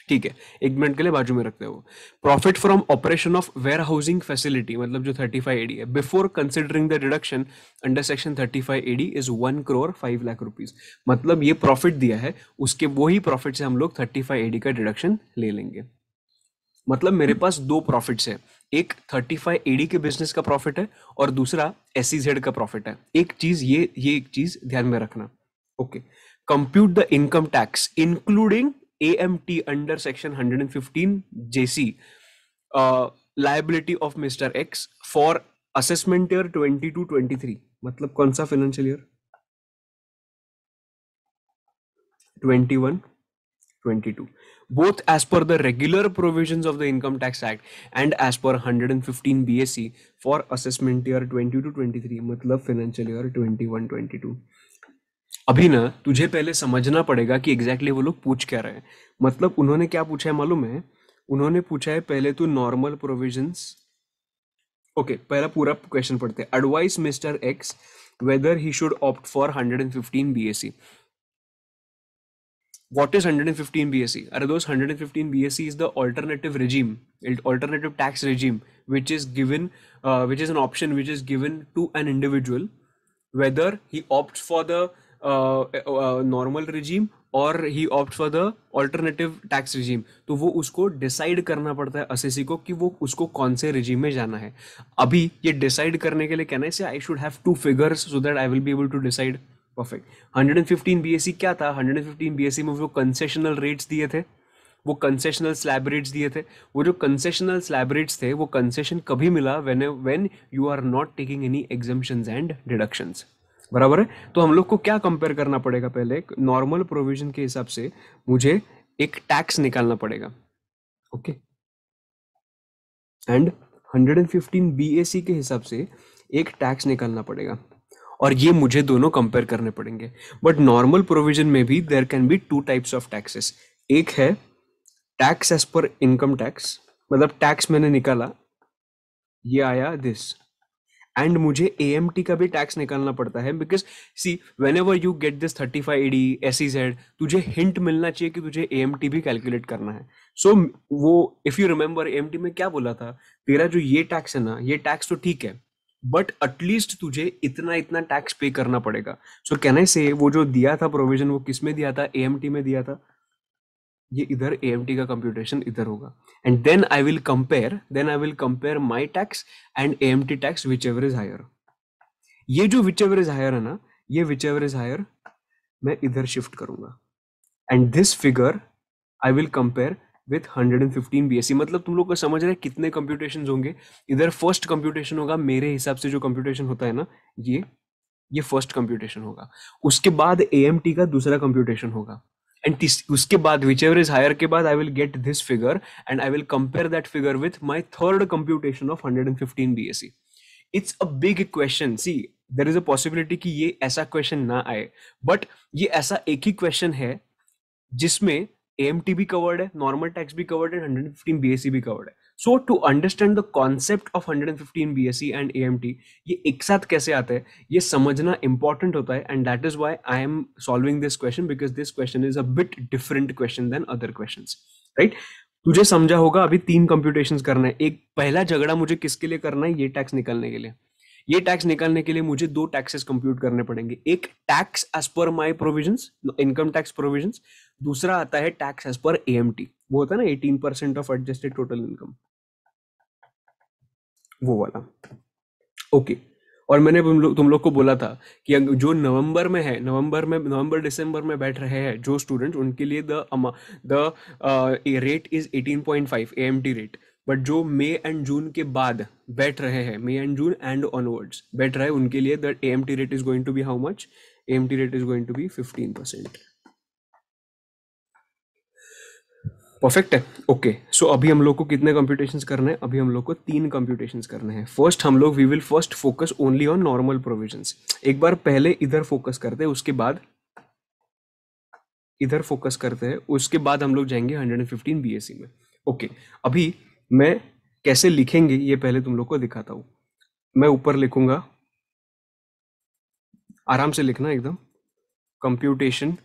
ठीक है, एक मिनट के लिए बाजू में रखते हो। Profit from operation of warehousing facility मतलब जो 35AD है before considering the deduction under section 35AD is 1 crore 5 lakh rupees. मतलब ये प्रॉफिट दिया है, उसके वही प्रॉफिट से हम लोग 35AD का डिडक्शन ले लेंगे। मतलब मेरे पास दो प्रॉफिट्स है, एक 35AD के बिजनेस का प्रॉफिट है और दूसरा SEZ का प्रॉफिट है। एक चीज ये एक चीज ध्यान में रखना। Okay, compute the income tax including AMT under section 115 JC liability of mister x for assessment year 22-23। मतलब कौन सा financial year? 21-22, both as per the regular provisions of the Income Tax Act and as per 115 BSc for assessment year 22-23 मतलब financial year 21-22। अभी ना तुझे पहले समझना पड़ेगा कि एग्जैक्टली वो लोग पूछ क्या रहे हैं। मतलब उन्होंने क्या पूछा है मालूम है? उन्होंने पूछा है पहले तो नॉर्मल प्रोविजंस। ओके, पहला पूरा क्वेश्चन पढ़ते हैं। Advice mister x weather he should opt for 115 BSc। What is 115 BSE? Are those 115 BSE is the alternative regime, alternative tax regime, which is given, which is an option which is given to an individual, whether he opts for the normal regime और he opt for the alternative tax regime, तो वो उसको decide करना पड़ता है assessee को कि वो उसको कौन से रिजीम में जाना है. अभी ये डिसाइड करने के लिए कहना है से I should have two figures so that I will be able to decide. Perfect. 115 BSC क्या था? 115 बीएससी में वो कंसेशनल रेट्स दिए थे, वो कंसेशनल स्लैब रेट्स दिए थे. वो जो कंसेशनल स्लैब रेट्स थे वो कंसेशन कभी मिला when you are not taking any exemptions and deductions. बराबर है. तो हम लोग को क्या कंपेयर करना पड़ेगा? पहले नॉर्मल प्रोविजन के हिसाब से मुझे एक टैक्स निकालना पड़ेगा. ओके. एंड 115 बीएसी के हिसाब से एक टैक्स निकालना पड़ेगा और ये मुझे दोनों कंपेयर करने पड़ेंगे. बट नॉर्मल प्रोविजन में भी there can be two types of taxes. एक है tax as per income tax, मतलब टैक्स मैंने निकाला, ये आया दिस, एंड मुझे एएमटी का भी टैक्स निकालना पड़ता है. Because see whenever you get this 35AD SEZ, तुझे हिंट मिलना चाहिए कि तुझे एएमटी भी कैलकुलेट करना है. सो वो इफ यू रिमेंबर एएमटी में क्या बोला था, तेरा जो ये टैक्स है ना, ये टैक्स तो ठीक है बट एटलीस्ट तुझे इतना इतना टैक्स पे करना पड़ेगा. सो कैन आई से वो जो दिया था प्रोविजन वो किस में दिया था? एएमटी में दिया था. ये इधर एएमटी का कंप्यूटेशन इधर होगा. And then I will compare my tax and AMT tax whichever is higher. ये जो विच एवर इज हायर है ना, ये विच एवर इज हायर मैं इधर शिफ्ट करूंगा. And this figure I will compare with 115 BSc. मतलब तुम लोग को समझ रहे हैं कितने कंप्यूटेशन होंगे? इधर फर्स्ट कंप्यूटेशन होगा मेरे हिसाब से, जो कंप्यूटेशन होता है ना, ये फर्स्ट कंप्यूटेशन होगा. उसके बाद एएमटी का दूसरा कंप्यूटेशन होगा. एंड उसके बाद विच एवर इज हायर के बाद I will get this figure and I will compare that figure with my third computation of 115 BSC. It's a big question. See there is a possibility कि ये ऐसा question ना आए, but ये ऐसा एक ही क्वेश्चन है जिसमें एएमटी भी कवर्ड है, नॉर्मल टैक्स भी कवर्ड है, 115 बीएससी भी कवर्ड है. So to understand the concept of 115 BSC and AMT, ये एक साथ कैसे आते हैं ये समझना इंपॉर्टेंट होता है. And that is why I am solving this question, because this question is a bit different question than other questions. Right. तुझे समझा होगा अभी 3 कंप्यूटेशंस करना है. एक पहला झगड़ा मुझे किसके लिए करना है? ये टैक्स निकालने के लिए. ये टैक्स निकालने के लिए मुझे 2 टैक्सेस कंप्यूट करने पड़ेंगे. एक tax as per my provisions, income tax provisions. दूसरा आता है टैक्स एज पर एएमटी, वो होता है ना 18% ऑफ एडजस्टेड टोटल इनकम, वो वाला. ओके. और मैंने तुम लोग को बोला था कि जो नवंबर में है, नवंबर दिसंबर में बैठ रहे हैं जो स्टूडेंट, उनके लिए the rate is 18.5 AMT rate. But जो मई एंड जून के बाद बैठ रहे हैं, May and June and onwards बैठ रहे हैं, उनके लिए the AMT rate is going to be how much? AMT rate is going to be 15%. Perfect है. ओके. सो अभी हम लोग को कितने कंप्यूटेशंस करने हैं? अभी हम लोग को 3 कंप्यूटेशंस करने हैं. फर्स्ट हम लोग we will first focus only on normal provisions. एक बार पहले इधर फोकस करते हैं, उसके बाद इधर फोकस करते हैं, उसके बाद हम लोग जाएंगे 115 बीएससी में. ओके. अभी मैं कैसे लिखेंगे ये पहले तुम लोग को दिखाता हूं. मैं ऊपर लिखूंगा, आराम से लिखना एकदम, कंप्यूटेशन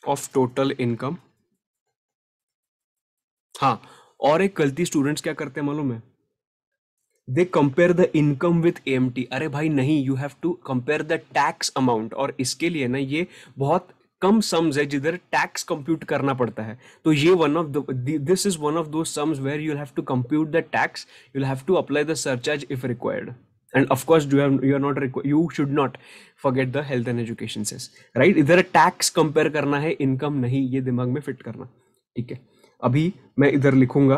ऑफ टोटल इनकम. हाँ. और एक गलती स्टूडेंट्स क्या करते हैं मालूम है? They compare the income with AMT. अरे भाई नहीं, you have to compare the tax amount. और इसके लिए ना ये बहुत कम सम्स है जिधर टैक्स कंप्यूट करना पड़ता है. तो ये one of this is one of those sums where you have to compute the tax, you have to apply the surcharge if required. And of course you are not, you should not forget the health and education cess. Right. इधर tax compare करना है, income नहीं. ये दिमाग में fit करना. ठीक है. अभी मैं इधर लिखूंगा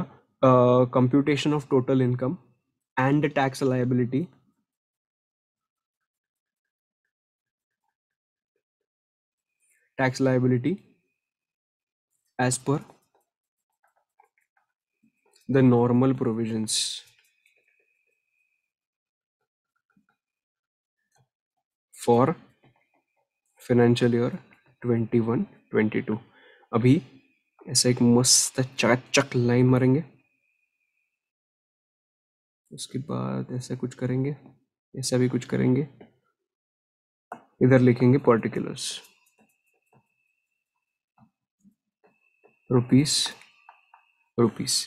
computation of total income and tax liability as per the normal provisions for financial year 21-22. अभी ऐसा एक मस्त चकाचक लाइन मारेंगे, उसके बाद ऐसा कुछ करेंगे, ऐसा भी कुछ करेंगे, इधर लिखेंगे पर्टिकुलर्स. Rupees rupees.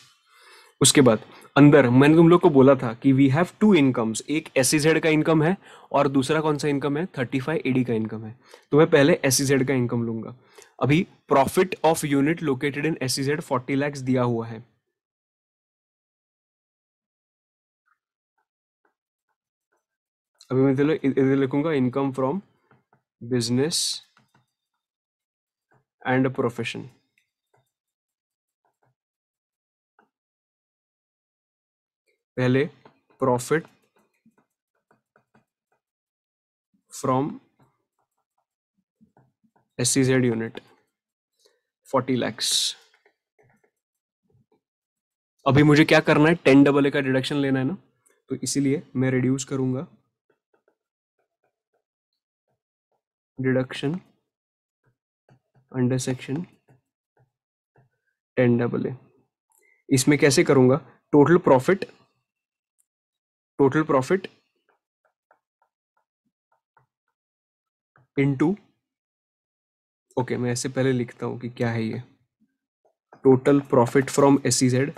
उसके बाद अंदर मैंने तुम लोग को बोला था कि वी हैव टू इनकम्स, एक एसईजेड का इनकम है और दूसरा कौन सा इनकम है, 35 एडी का इनकम है। तो मैं पहले एसईजेड का इनकम लूंगा। अभी profit of unit located in SEZ 40 lakh दिया हुआ है। अभी मैं इधर लिखूंगा income from business and profession. पहले profit from SEZ unit 40 lakh. अभी मुझे क्या करना है, 10 AA का डिडक्शन लेना है ना, तो इसीलिए मैं रिड्यूस करूंगा डिडक्शन अंडर सेक्शन 10 AA। इसमें कैसे करूंगा, total profit, total profit into, okay मैं ऐसे पहले लिखता हूं कि क्या है ये, total profit from SEZ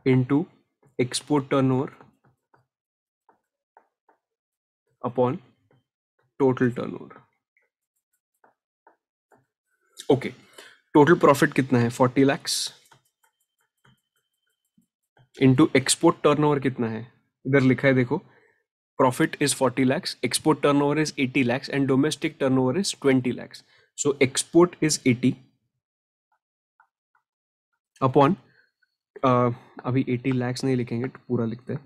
into export turnover upon total turnover. Okay, total profit कितना है, 40 लाख इनटू एक्सपोर्ट टर्नओवर कितना है, इधर लिखा है देखो, profit is 40 lakhs, export turnover is 80 lakhs and domestic turnover is 20 lakhs. So export is 80 upon, अभी 80 lakhs नहीं लिखेंगे, पूरा लिखते हैं,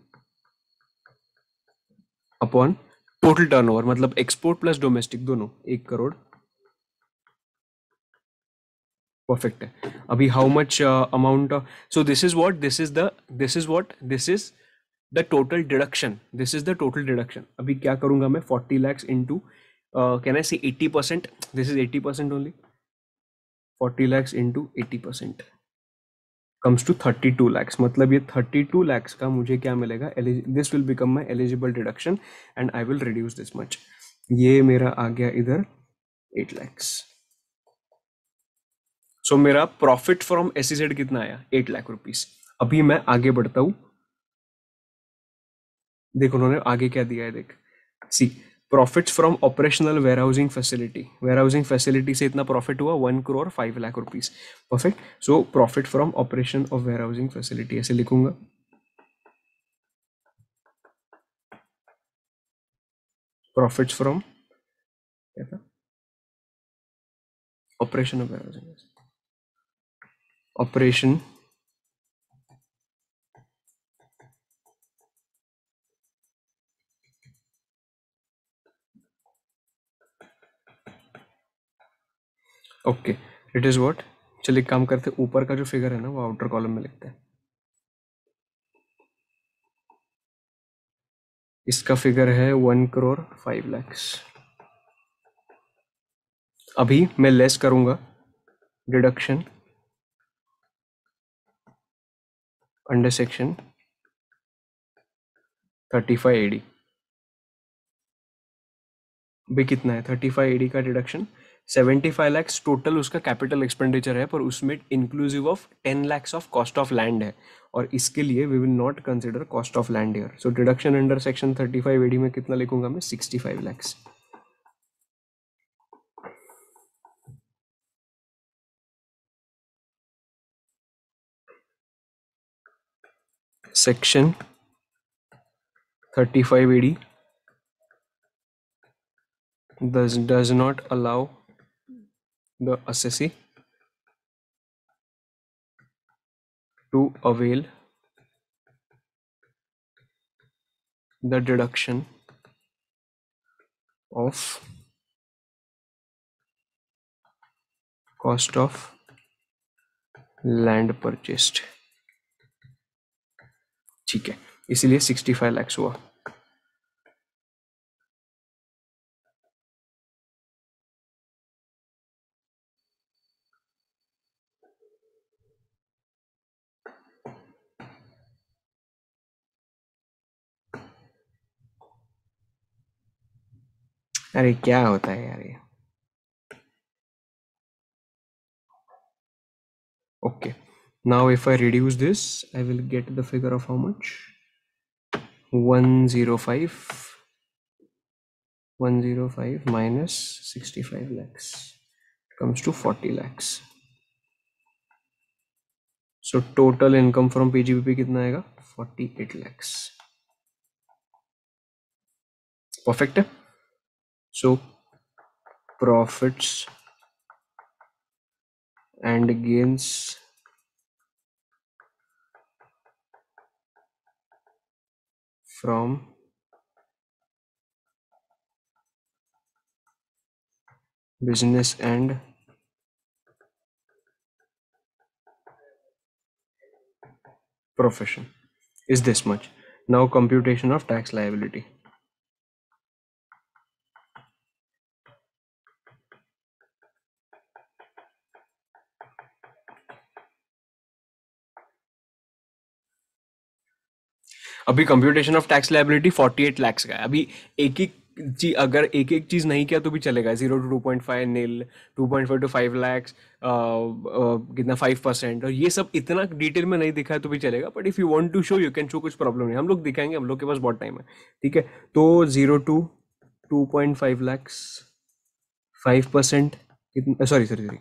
अपॉन टोटल टर्नओवर, मतलब एक्सपोर्ट प्लस डोमेस्टिक दोनों 1 करोड़। परफेक्ट है। अभी how much amount, so this is what, this is the total deduction, this is the total deduction. अभी क्या करूंगा मैं, 40 lakhs into, can I say 80%, this is 80% only, 40 lakhs into 80% comes to 32 lakhs। मतलब ये 32 lakhs का मुझे क्या मिलेगा, this will become my eligible deduction and I will reduce this much. ये मेरा आ गया इधर 8 lakhs। सो मेरा प्रॉफिट फ्रॉम एसईजेड कितना आया, 8 लाख रुपीस। अभी मैं आगे बढ़ता हूं, देख उन्होंने आगे क्या दिया है, देख सी, profits from operational warehousing facility, warehousing facility से इतना प्रॉफिट हुआ 1 crore 5 lakh rupees. Perfect. So profit from operation of warehousing facility ऐसे लिखूंगा, प्रॉफिट्स फ्रॉम, क्या था, operation of warehousing, operation okay, it is what, चलिए काम करते, ऊपर का जो फिगर है ना वो आउटर कॉलम में लिखते हैं। इसका फिगर है 1 करोड़ 5 लाख। अभी मैं लेस करूंगा डिडक्शन अंडर सेक्शन 35 AD। भी कितना है, 35 AD का डिडक्शन, 75 lakhs टोटल उसका कैपिटल एक्सपेंडिचर है, पर उसमें inclusive of 10 lakhs of cost of land है, और इसके लिए we will not consider cost of land here. So deduction under section 35 AD में कितना लिखूंगा मैं, 65 lakhs। Section 35 AD does not allow the assessee to avail the deduction of cost of land purchased। ठीक है, इसीलिए 65 lakhs हुआ। अरे क्या होता है यार ये. Okay. Now if I reduce this, I will get the figure of how much? 105. 105 minus 65 lakhs comes to 40 lakhs. So total income from PGBP कितना आएगा? 48 lakhs. Perfect है? So profits and gains from business and profession is this much. Now computation of tax liability. अभी computation of tax liability 48 lakhs का है. अभी एक एक चीज, अगर एक एक चीज नहीं किया तो भी चलेगा. 0 to 2.5 नील, 2.5 to 5 lakhs, कितना 5%, और ये सब इतना डिटेल में नहीं दिखा है तो भी चलेगा. But if you want to show you can show, कुछ प्रॉब्लम नहीं. हम लोग दिखाएंगे, हम लोग के पास बहुत टाइम है. ठीक है. तो 0 to 2.5 lakhs, 5%, कितना, सॉरी सॉरी सॉरी,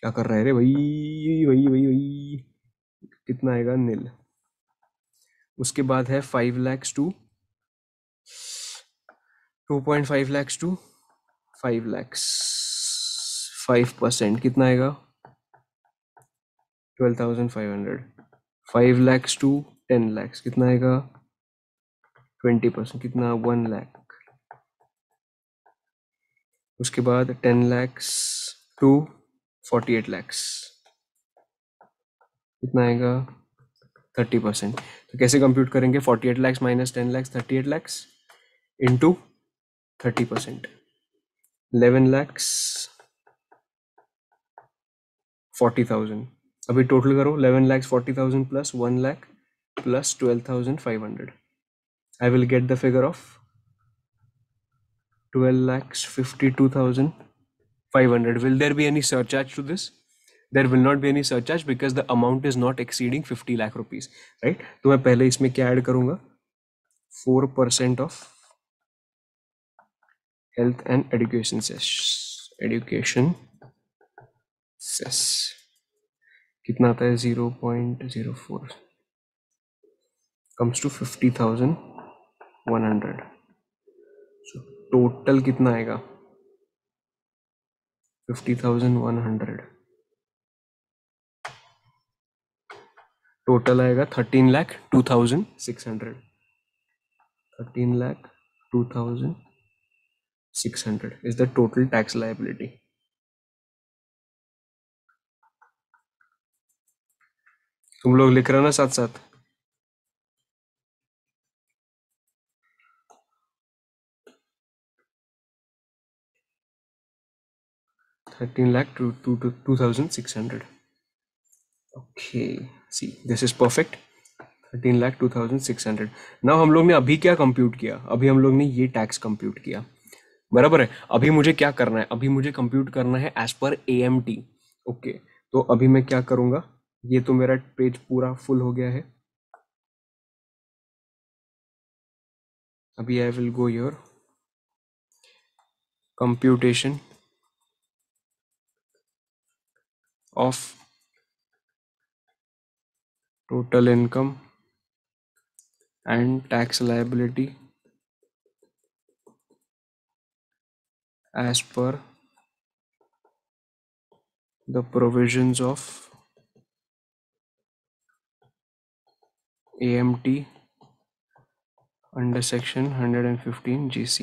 क्या कर रहा है रे भाई, वही वही वही, कितना आएगा नील. उसके बाद है 5 lakhs to 2.5 lakhs to 5 lakhs. 5% कितना आएगा? 12,500. 5 lakhs टू 10 lakhs कितना आएगा? 20% कितना? 1 lakh. उसके बाद 10 lakhs टू 48 lakhs कितना आएगा? 30%. तो कैसे कंप्यूट करेंगे? 48 lakhs minus 10 lakhs, 38 lakhs into 30%. 11 lakhs 40,000. अभी टोटल करो. 11 lakhs 40,000 plus 1 lakh plus 12,500. I will get the figure of 12,52,500. Will there be any surcharge to this? There will not be any surcharge because the amount is not exceeding 50 lakh rupees, right? तो मैं पहले इसमें क्या add करूंगा? 4% of health and education cess. Education cess कितना आता है? 0.04 comes to 50,100. So total कितना आएगा? 50,100. टोटल आएगा 13,02,600. 13,02,600 is the total tax liability. तुम लोग लिख रहे हो ना साथ साथ? 13,02,600. Okay, see, this is perfect. 13,02,600. Now हम लोग ने अभी क्या कंप्यूट किया? अभी हम लोग ने ये टैक्स कंप्यूट किया, बराबर है. अभी मुझे क्या करना है? अभी मुझे कंप्यूट करना है एज पर AMT. ओके, तो अभी मैं क्या करूंगा? ये तो मेरा पेज पूरा फुल हो गया है. अभी I will go your computation of total income and tax liability as per the provisions of AMT under section 115 GC.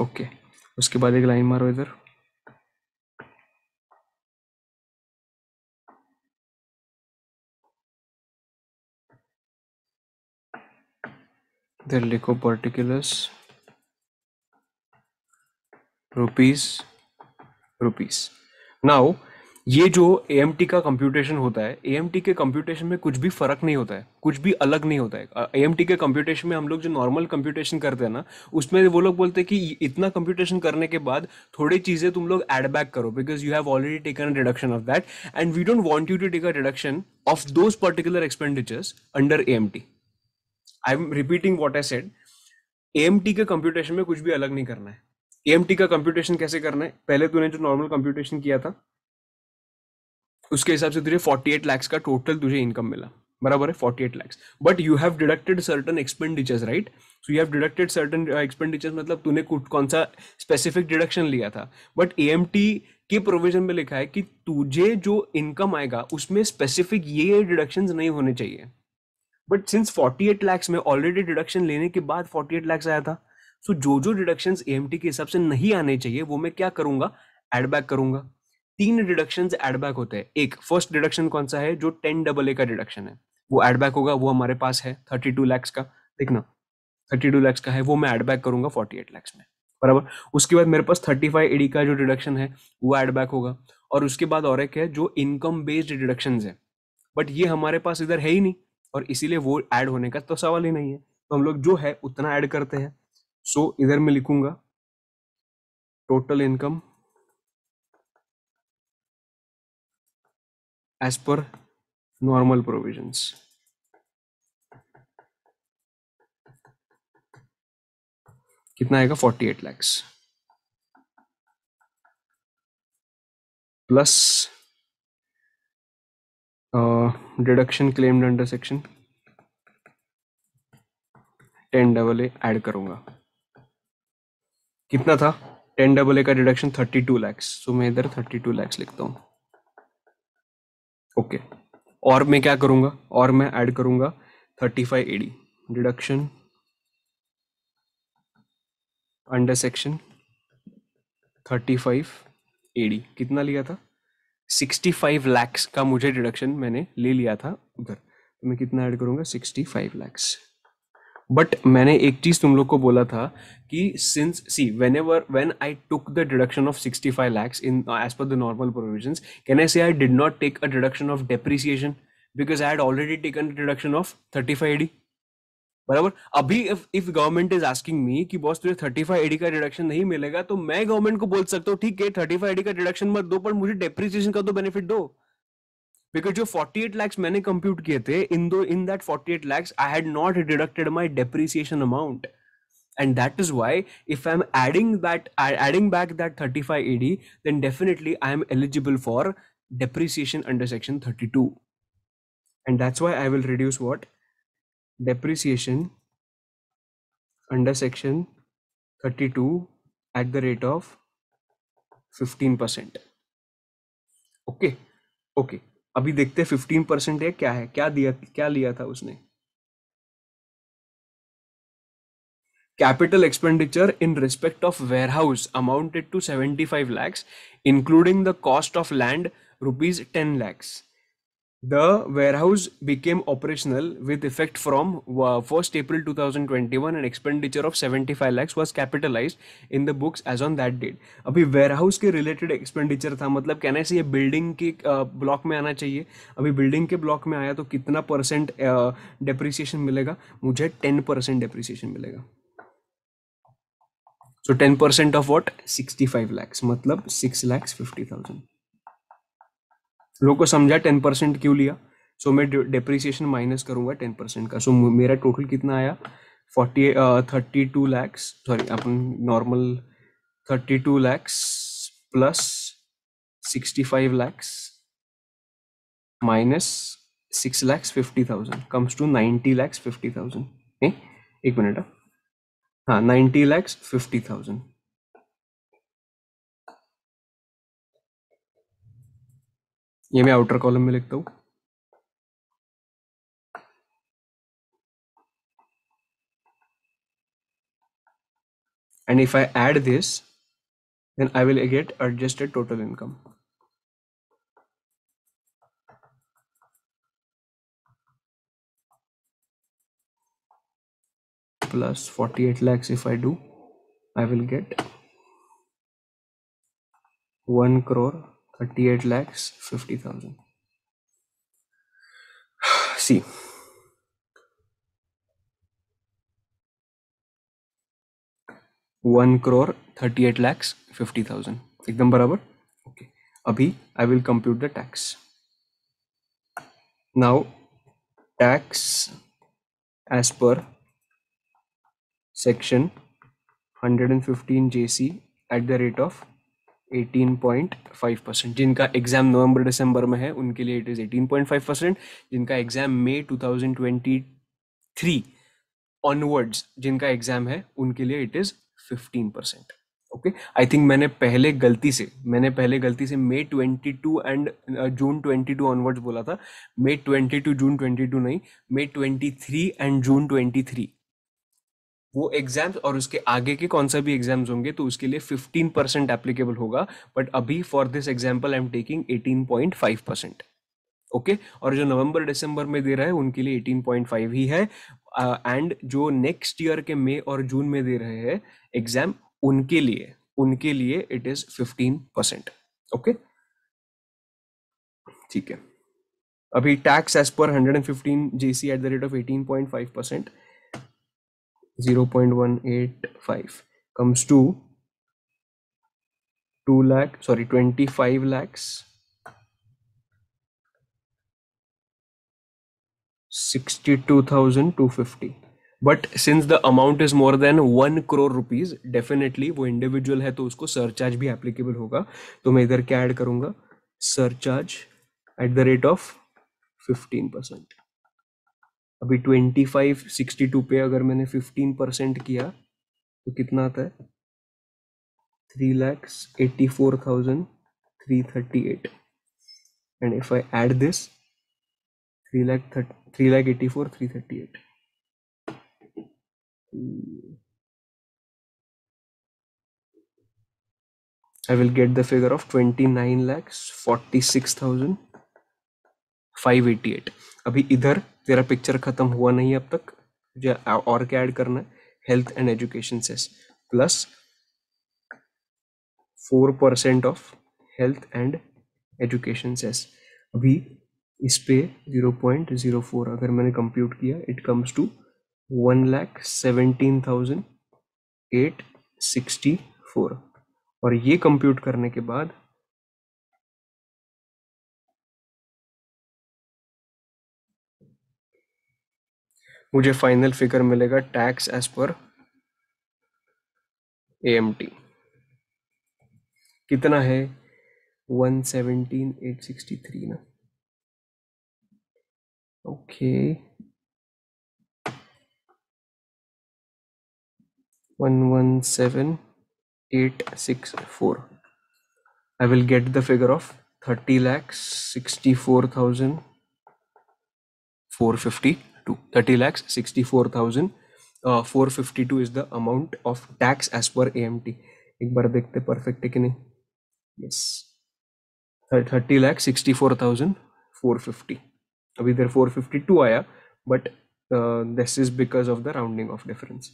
Okay, उसके बाद एक लाइन मारो इधर. इधर लिखो पर्टिकुलर्स रुपीस. नाउ ये जो एएमटी का कंप्यूटेशन होता है, एएमटी के कंप्यूटेशन में कुछ भी फर्क नहीं होता है, कुछ भी अलग नहीं होता है। एएमटी के कंप्यूटेशन में हम लोग जो नॉर्मल कंप्यूटेशन करते हैं ना, उसमें वो लोग बोलते हैं कि इतना कंप्यूटेशन करने के बाद थोड़ी चीजें तुम लोग ऐड बैक करो, because you have already taken a reduction of that, and we don't want you to take a reduction of those particular expenditures under AMT. I am repeating what I said. AMT के computation में कुछ भी अलग नहीं करना है। EMT का computation कैसे करना है, पहले तूने जो नॉर्मल कंप्यूटेशन किया था उसके हिसाब से तुझे 48 lakhs का टोटल तुझे इनकम मिला, बराबर है 48 lakhs, but you have deducted certain expenditures, right? So you have deducted certain expenditures, मतलब तूने कौन सा स्पेसिफिक डिडक्शन लिया था, बट एएमटी के प्रोविजन में लिखा है कि तुझे जो इनकम आएगा उसमें स्पेसिफिक ये डिडक्शंस नहीं होने चाहिए। बट सिंस 48 lakhs में ऑलरेडी डिडक्शन लेने के बाद 48 lakhs आया था, सो जो जो डिडक्शंस एएमटी के हिसाब से नहीं आने चाहिए वो मैं क्या करूंगा, एड बैक करूंगा। तीन डिडक्शंस एड बैक होते हैं। एक फर्स्ट डिडक्शन कौन सा है, जो 10 AA का डिडक्शन है, वो एड बैक होगा, वो हमारे पास है 32 lakhs का, देखना 32 lakhs का है, वो मैं एड बैक करूंगा 48 lakhs में, बराबर। उसके बाद मेरे पास 35 AD का जो डिडक्शन है वो एड बैक होगा, और उसके बाद और एक है जो इनकम बेस्ड डिडक्शन है, बट ये हमारे पास इधर है ही नहीं, और इसीलिए वो ऐड होने का तो सवाल ही नहीं है, तो हम लोग जो है उतना ऐड करते हैं। सो इधर मैं लिखूंगा total income as per normal provisions. कितना आएगा, 48 lakhs plus deduction claimed under section 10 AA add करूंगा। कितना था 10 AA का डिडक्शन, 32 lakhs, सो मैं इधर 32 lakhs लिखता हूँ। ओके, और मैं क्या करूंगा, और मैं ऐड करूंगा 35 AD deduction under section 35 AD। कितना लिया था, 65 lakhs का मुझे डिडक्शन मैंने ले लिया था उधर, तो मैं कितना ऐड करूंगा, 65 lakhs। बट मैंने एक चीज तुम लोग को बोला था कि since see when I took the deduction of 65 lakhs in as per the normal provisions, can I say I did not take a deduction of depreciation, because I had already taken deduction of 35 AD, बराबर। अभी if government is asking me कि boss तुझे 35 AD का deduction नहीं मिलेगा, तो मैं government को बोल सकता हूँ ठीक है 35 AD का डिडक्शन मत दो, पर मुझे डेप्रिसिएशन का तो बेनिफिट दो, बिकॉज जो 48 lakhs मैंने कंप्यूट किए थे, in that 48 lakhs I had not deducted my depreciation amount, and that is why if I'm adding back that 35 AD, then definitely I am eligible for depreciation under section 32, and that's why I will reduce what, depreciation under section 32 at the rate of 15%। Okay, okay, अभी देखते हैं 15% है क्या है, क्या दिया, क्या लिया था उसने। Capital expenditure in respect of warehouse amounted to 75 lakhs, including the cost of land, rupees 10 lakhs. The warehouse became operational with effect from 1st April 2021, and expenditure of 75 lakhs was capitalized in the books as on that date. अभी warehouse के related expenditure था, मतलब कहने से ये building के block में आना चाहिए। अभी building के block में आया तो कितना परसेंट depreciation मिलेगा, मुझे 10% depreciation मिलेगा। So 10% of what, 65 lakhs, मतलब 6,50,000। लोगों को समझा 10% क्यों लिया। सो मैं डेप्रिसिएशन माइनस करूंगा 10% का, सो मेरा टोटल कितना आया, 32 lakhs, सॉरी अपन normal 32 lakhs plus 65 lakhs minus 6,50,000 comes to 90,50,000। एक मिनट, हाँ 90,50,000। ये मैं आउटर कॉलम में लिखता हूँ, and if I add this, then I will get adjusted total income plus 48 lakhs. If I do, I will get 1 crore 38 lakhs 50,000. See, 1,38,50,000 एकदम बराबर. Okay, अभी I will compute the tax. Now tax as per section 115 JC at the rate of 18.5%. जिनका exam नवंबर दिसंबर में है उनके लिए it is 18.5%. जिनका exam मई 2023 onwards जिनका एग्जाम है उनके लिए it is 15%. Okay, I think मैंने पहले गलती से मई 22 एंड जून 22 ऑनवर्ड्स बोला था. मई 22 जून 22 नहीं, मई 23 एंड जून 23 वो एग्जाम्स और उसके आगे के कौन सा भी एग्जाम्स होंगे तो उसके लिए 15% एप्लीकेबल होगा. बट अभी for this example I am taking 18.5%. Okay, और जो नवंबर दिसंबर में दे रहा है उनके लिए 18.5 ही है. एंड जो नेक्स्ट ईयर के मई और जून में दे रहे हैं एग्जाम उनके लिए इट इज 15%. ओके, ठीक है. अभी tax as per 115 JC at the rate of 18.5%, 0.185 comes to 25 lakhs 62,250. But since the amount is more than 1 crore rupees, definitely वो इंडिविजुअल है तो उसको सरचार्ज भी एप्लीकेबल होगा. तो मैं इधर क्या ऐड करूंगा, surcharge at the rate of 15%. अभी 2562 पे अगर मैंने 15% किया तो कितना आता है, 3,84,338. and if I add this 3,84,338, I will get the figure of 29,46,588. अभी इधर तेरा पिक्चर खत्म हुआ नहीं अब तक, मुझे और क्या ऐड करना है, health and education cess plus 4% of health and education cess. अभी इस पे 0.04 अगर मैंने कंप्यूट किया इट कम्स टू 1,17,864. और ये कंप्यूट करने के बाद मुझे फाइनल फिगर मिलेगा टैक्स एज पर AMT कितना है, 117,863 ना. Okay, 117,864. I will get the figure of 30,64,452. 30,64,452 is the amount of tax as per AMT. एक बार देखते परफेक्ट है कि नहीं. यस, 30,64,450. अभी इधर 452 आया but this is because of the rounding off difference.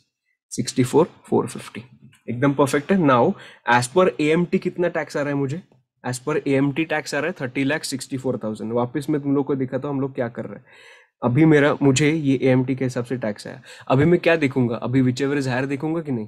64,450 एकदम परफेक्ट है. नाउ एज पर AMT कितना टैक्स आ रहा है मुझे, एज पर AMT टैक्स आ रहा है 30,64,000. वापस मैं तुम लोग को दिखाता हूँ हम लोग क्या कर रहे हैं. अभी मुझे ये AMT के हिसाब से टैक्स आया. अभी मैं क्या देखूंगा, अभी विच एवर इज हायर देखूंगा कि नहीं,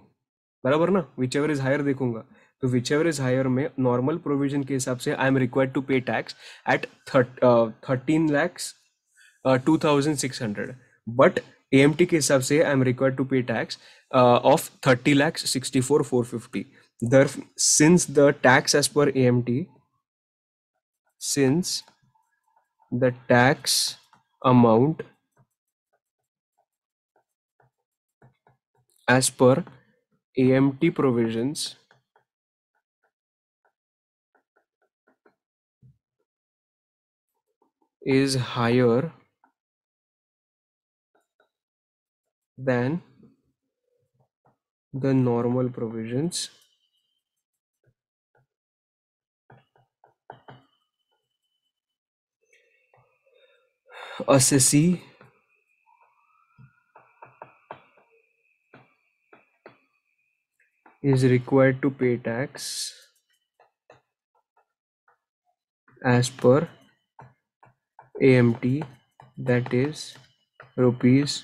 बराबर ना, विच एवर इज हायर देखूंगा. तो विच एवर इज हायर में नॉर्मल प्रोविजन के हिसाब से I am required to pay tax at 13,02,600. But AMT के हिसाब से I am required to pay tax of 30,64,450. There since the tax as per AMT, since the tax amount as per AMT provisions is higher than the normal provisions, assessee is required to pay tax as per AMT, that is rupees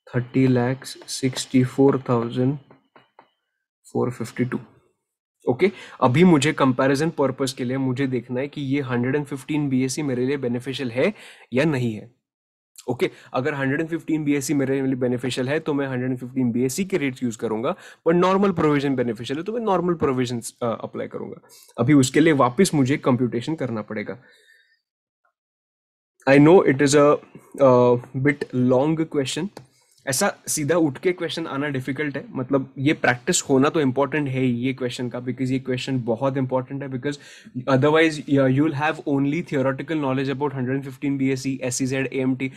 30,64,452. Okay अभी मुझे comparison purpose के लिए मुझे देखना है कि ये 115 BSc मेरे लिए बेनिफिशियल है या नहीं है. ओके अगर 115 BSc मेरे लिए बेनिफिशियल है तो मैं 115 BSc के रेट्स यूज करूंगा, पर नॉर्मल प्रोविजन बेनिफिशियल है तो मैं नॉर्मल प्रोविजन अप्लाई करूंगा. अभी उसके लिए वापस मुझे कंप्यूटेशन करना पड़ेगा. I know it is a bit long question. ऐसा सीधा उठ के क्वेश्चन आना डिफिकल्ट है, मतलब ये प्रैक्टिस होना तो इम्पोर्टेंट है ही ये क्वेश्चन का, बिकॉज ये क्वेश्चन बहुत इंपॉर्टेंट है. Because otherwise you will have only theoretical knowledge about 115 BSc SEZ AMT.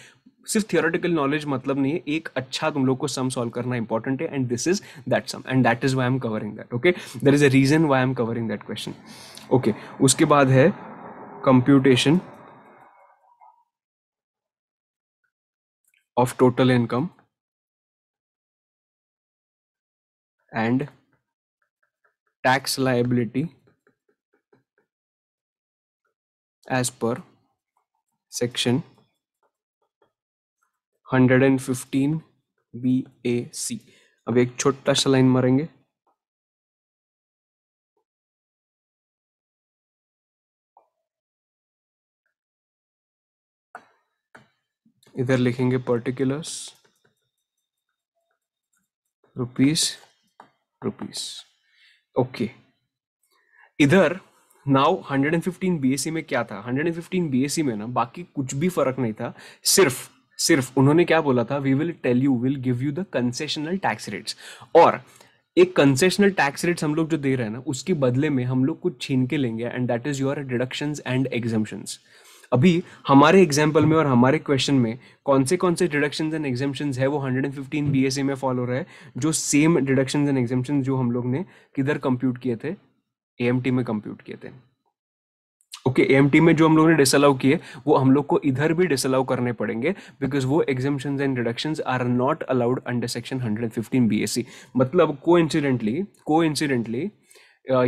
सिर्फ थियोरेटिकल नॉलेज मतलब नहीं है, एक अच्छा तुम लोग को सम सॉल्व करना इंपॉर्टेंट है, and this is that sum, and that is why I am covering that. Okay there is a reason why I am covering that question. Okay उसके बाद है computation of total income and tax liability as per section 115 BAC. अब एक छोटा सा line मारेंगे. इधर लिखेंगे पर्टिकुलर्स रुपीस. ओके इधर नाउ 115 BSc में क्या था, 115 BSc में ना बाकी कुछ भी फर्क नहीं था. सिर्फ उन्होंने क्या बोला था, we will give you the concessional tax rates. और एक कंसेशनल टैक्स रेट्स हम लोग जो दे रहे हैं ना उसके बदले में हम लोग कुछ छीन के लेंगे, and that is your deductions and exemptions. अभी हमारे एग्जाम्पल में और हमारे क्वेश्चन में कौन से डिडक्शंस एंड एग्जम्पशंस है वो 115 BSc में फॉलो रहा है, जो सेम डिडक्शंस एंड एग्जम्पशंस जो हम लोग ने किधर कंप्यूट किए थे, AMT में कंप्यूट किए थे. ओके AMT में जो हम लोगों ने डिसअलाउ किए वो हम लोग को इधर भी डिसअलाउ करने पड़ेंगे, बिकॉज वो exemptions and deductions are not allowed under section 115 BSc. मतलब कोइंसिडेंटली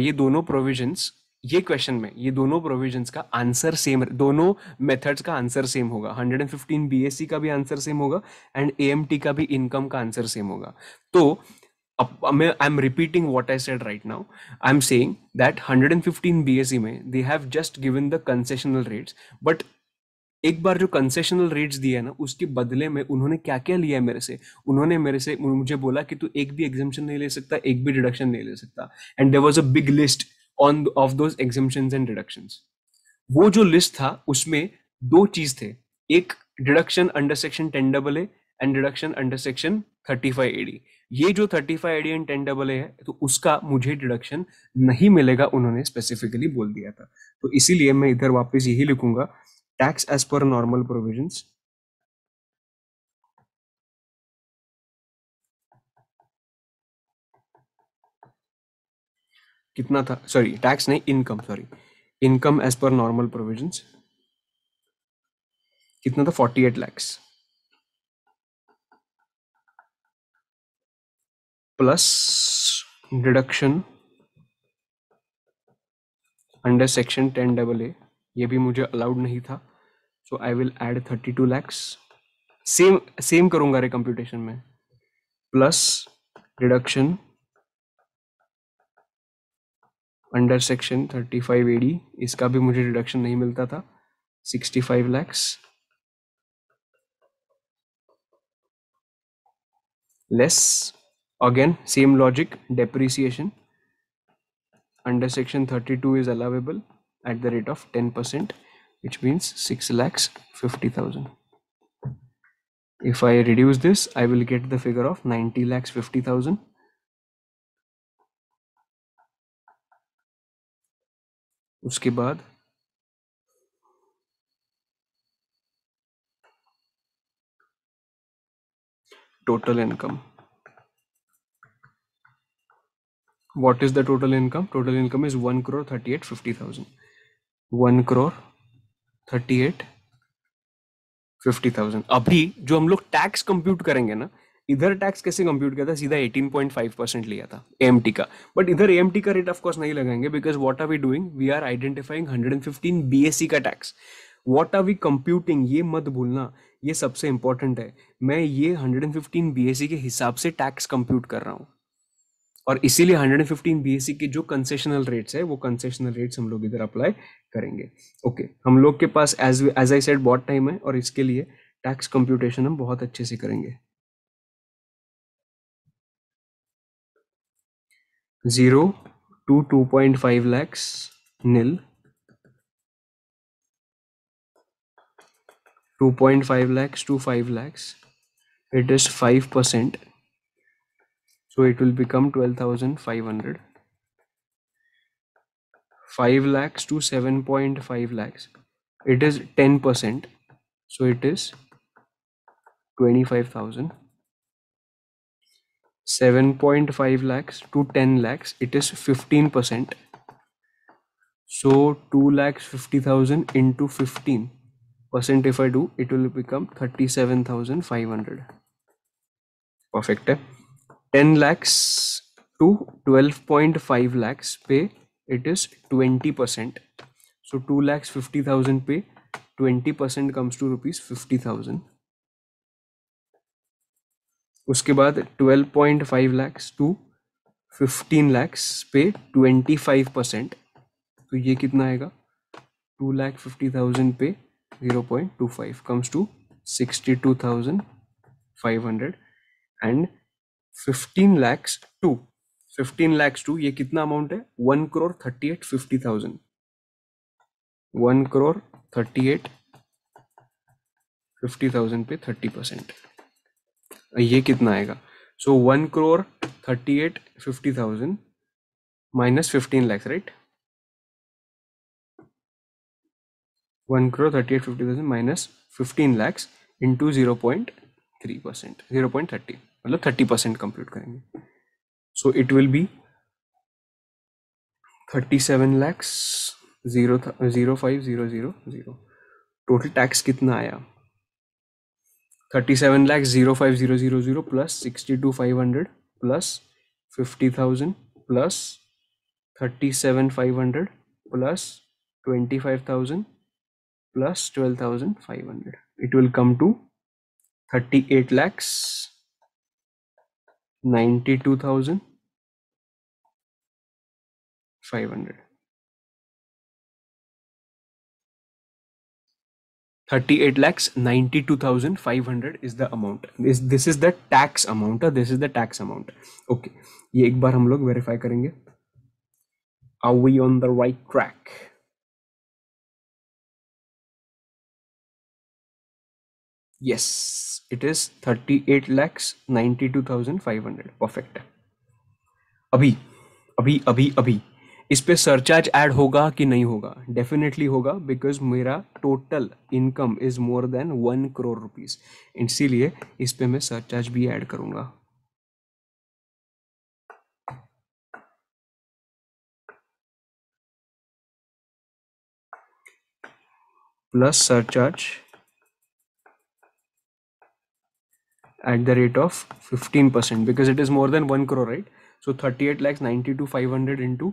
ये दोनों प्रोविजंस, ये क्वेश्चन में ये दोनों प्रोविजंस का आंसर सेम, दोनों मेथड्स का आंसर सेम होगा. 115 BSc का भी आंसर सेम होगा एंड AMT का भी इनकम का आंसर सेम होगा. तो I'm repeating what I said right now. I'm saying that 115 BSc में they have just given the concessional rates, but एक बार जो कंसेशनल रेट्स दिए ना उसके बदले में उन्होंने क्या क्या लिया है मेरे से, उन्होंने मुझे बोला कि तू एक भी एग्जाम्पशन नहीं ले सकता, एक भी डिडक्शन नहीं ले सकता, and there was a big list on of those exemptions and deductions. वो जो लिस्ट था उसमें दो चीज थे, एक deduction under section 10AA and deduction under section 35AD. ये जो 35AD एंड 10AA है तो उसका मुझे डिडक्शन नहीं मिलेगा, उन्होंने स्पेसिफिकली बोल दिया था. तो इसीलिए मैं इधर वापस यही लिखूंगा, tax as per normal provisions कितना था, सॉरी टैक्स नहीं income, sorry income as per normal provisions कितना था, 48 lakhs plus deduction under section 10AA, ये भी मुझे अलाउड नहीं था, so I will add 32 lakhs. Same करूंगा रे कंप्यूटेशन में, plus deduction under section 35AD, इसका भी मुझे डिडक्शन नहीं मिलता था, 65 lakhs less again same logic, depreciation under section 32 is allowable at the rate of 10%, which means 6,50,000. If I reduce this, I will get the figure of 90,50,000. उसके बाद total income. What is the total income? Total income is 1,38,50,000. 1,38,50,000. अभी जो हम लोग tax compute करेंगे ना, इधर tax कैसे कंप्यूट किया था, सीधा 18.5% लिया था एएमटी का, बट इधर एएमटी का रेट ऑफ कोर्स नहीं लगाएंगे, because what are we doing, we are identifying 115 BSC का टैक्स। व्हाट आर वी कंप्यूटिंग, ये मत भूलना, ये सबसे इंपॉर्टेंट है। मैं ये 115 बीएससी के हिसाब से टैक्स कंप्यूट कर रहा हूँ, और इसीलिए 115 बीएससी के जो कंसेशनल रेट्स है वो कंसेशनल रेट्स हम लोग इधर अप्लाई करेंगे। ओके, हम लोग के पास एज आई सेड बहुत टाइम है, और इसके लिए टैक्स कंप्यूटेशन हम बहुत अच्छे से करेंगे। 0 to 2.5 lakhs nil, 2.5 lakhs to 5 lakhs, it is 5%, so it will become 12,500. 5 lakhs to 7.5 lakhs, it is 10%, so it is 25,000. 7.5 lakhs to 10 lakhs, it is 15%, so 2,50,000 into 15% if I do, it will become 37,500. Perfect है। 10 lakhs to 12.5 lakhs पे it is 20%, so 2,50,000 पे 20% comes to rupees 50,000। उसके बाद 12.5 lakhs to 15 lakhs पे 25%, तो ये कितना आएगा, 2,50,000 पे 0.25 comes to 62,500, and 15 lakhs to ये कितना अमाउंट है, 1,38,50,000, 1,38,50,000 पे 30%, ये कितना आएगा, सो 1,38,50,000 minus 15 lakhs, right? 1,38,50,000 minus 15 lakhs into 0.3%, 0.30, मतलब 30% कंप्यूट करेंगे, so it will B 37 lakhs 0,5,000। Total tax कितना आया, 37 lakhs 0,5,000 plus 62,500 plus 50,000 plus 37,500 plus 25,000 plus 12,500. It will come to 38 lakhs 92,500. 38 lakhs 92,500 is the amount. This is the tax amount. This is the tax amount. Okay, ये एक बार हम लोग verify करेंगे. Are we on the right track? Yes, it is 38 lakhs 92,500. Perfect. अभी अभी अभी अभी इस पे सरचार्ज ऐड होगा कि नहीं होगा, डेफिनेटली होगा, बिकॉज मेरा total income is more than 1 crore rupees, इसीलिए इस पे मैं सरचार्ज भी ऐड करूंगा। Plus surcharge at the rate of 15%, because it is more than 1 crore, right? So 38 lakhs 92,500 into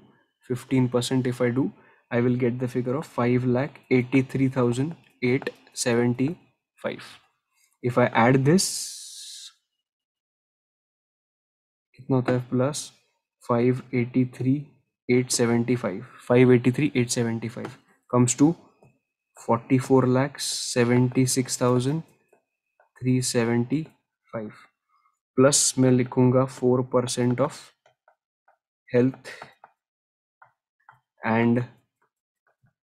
15% if I do, I will get the figure of 5,83,875. If I add this, कितना होता है, plus 583,875, 583,875 comes to 44,76,375, plus मैं लिखूंगा 4% of health and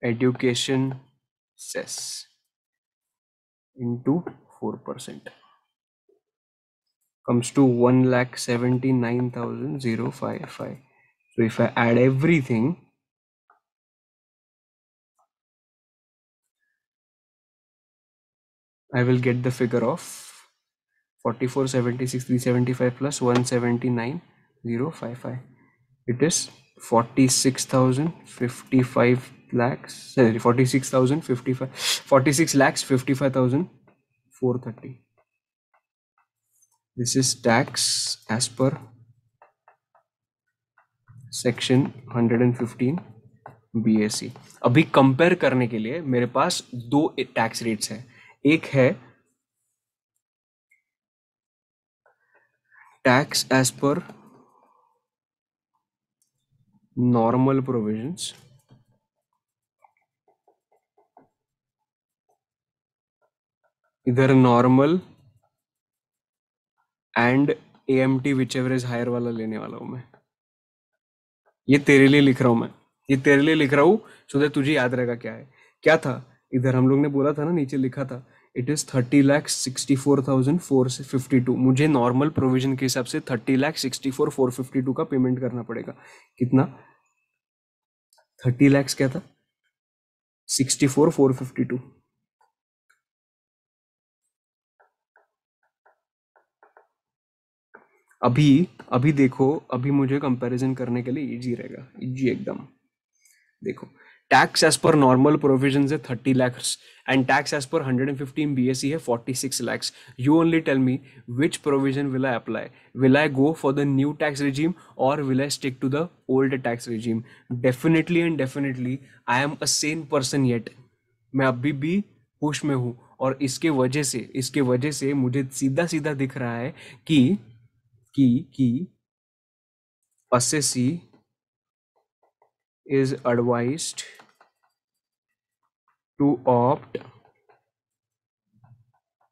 education cess into 4%, comes to 1,79,055. So if I add everything, I will get the figure of 44,76,375 plus 179,055. It is 46,055 lakhs. Sorry, 46,055. 46 lakhs 55,430. This is tax as per section 115 BAC. अभी compare करने के लिए मेरे पास दो tax rates हैं. एक है tax as per normal provisions, इधर normal and AMT whichever is higher वाला लेने वाला हूं मैं. ये तेरे लिए लिख रहा हूं मैं, ये तेरे लिए लिख रहा हूं सो दैट तुझे याद रहेगा क्या है. क्या था इधर हम लोग ने बोला था ना, नीचे लिखा था इट इज 30,64,452. मुझे नॉर्मल प्रोविजन के हिसाब से 30,64,452 का पेमेंट करना पड़ेगा. कितना? 30 लाख क्या था? 64,452. अभी अभी देखो, अभी मुझे कंपैरिजन करने के लिए इजी रहेगा, इजी एकदम. देखो, tax as per normal provision है 30 lakhs and tax as per 115 BSE है 46 lakhs. You only tell me which provision will I apply. Will I go for the new tax regime or will I stick to the old tax regime? Definitely and definitely I am a sane person yet. मैं अभी भी होश में हूँ और इसके वजह से मुझे सीधा सीधा दिख रहा है कि assessee is advised to opt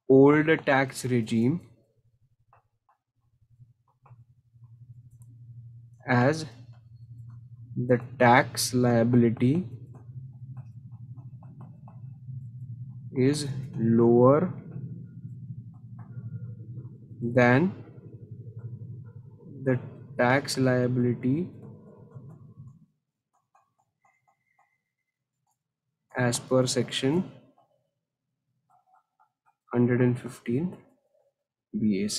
old tax regime as the tax liability is lower than the tax liability as per section 115 BAC.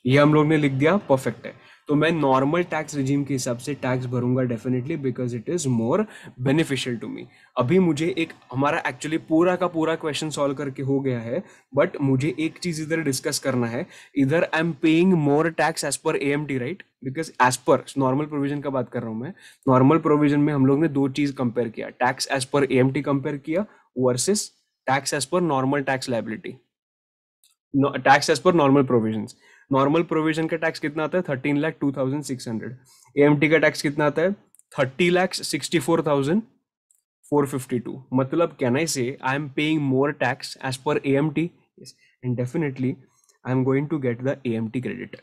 ये हम लोग ने लिख दिया, परफेक्ट है. तो मैं नॉर्मल टैक्स रिजीम के हिसाब से टैक्स भरूंगा definitely, because it is more beneficial to me. अभी मुझे एक हमारा एक्चुअली पूरा का पूरा क्वेश्चन सॉल्व करके हो गया है, बट मुझे एक चीज इधर डिस्कस करना है. इधर I am paying more tax as per AMT, right? Because as per normal provision का बात कर रहा हूं मैं. नॉर्मल प्रोविजन में हम लोग ने दो चीज कंपेयर किया, tax as per AMT compare किया versus tax as per normal tax liability, tax as per normal provision. Normal provision का टैक्स कितना आता है? 13,02,600. AMT का टैक्स कितना आता है? 30,64,452. मतलब can I say I am paying more tax as per AMT? Yes, and definitely I am going to get the AMT credit.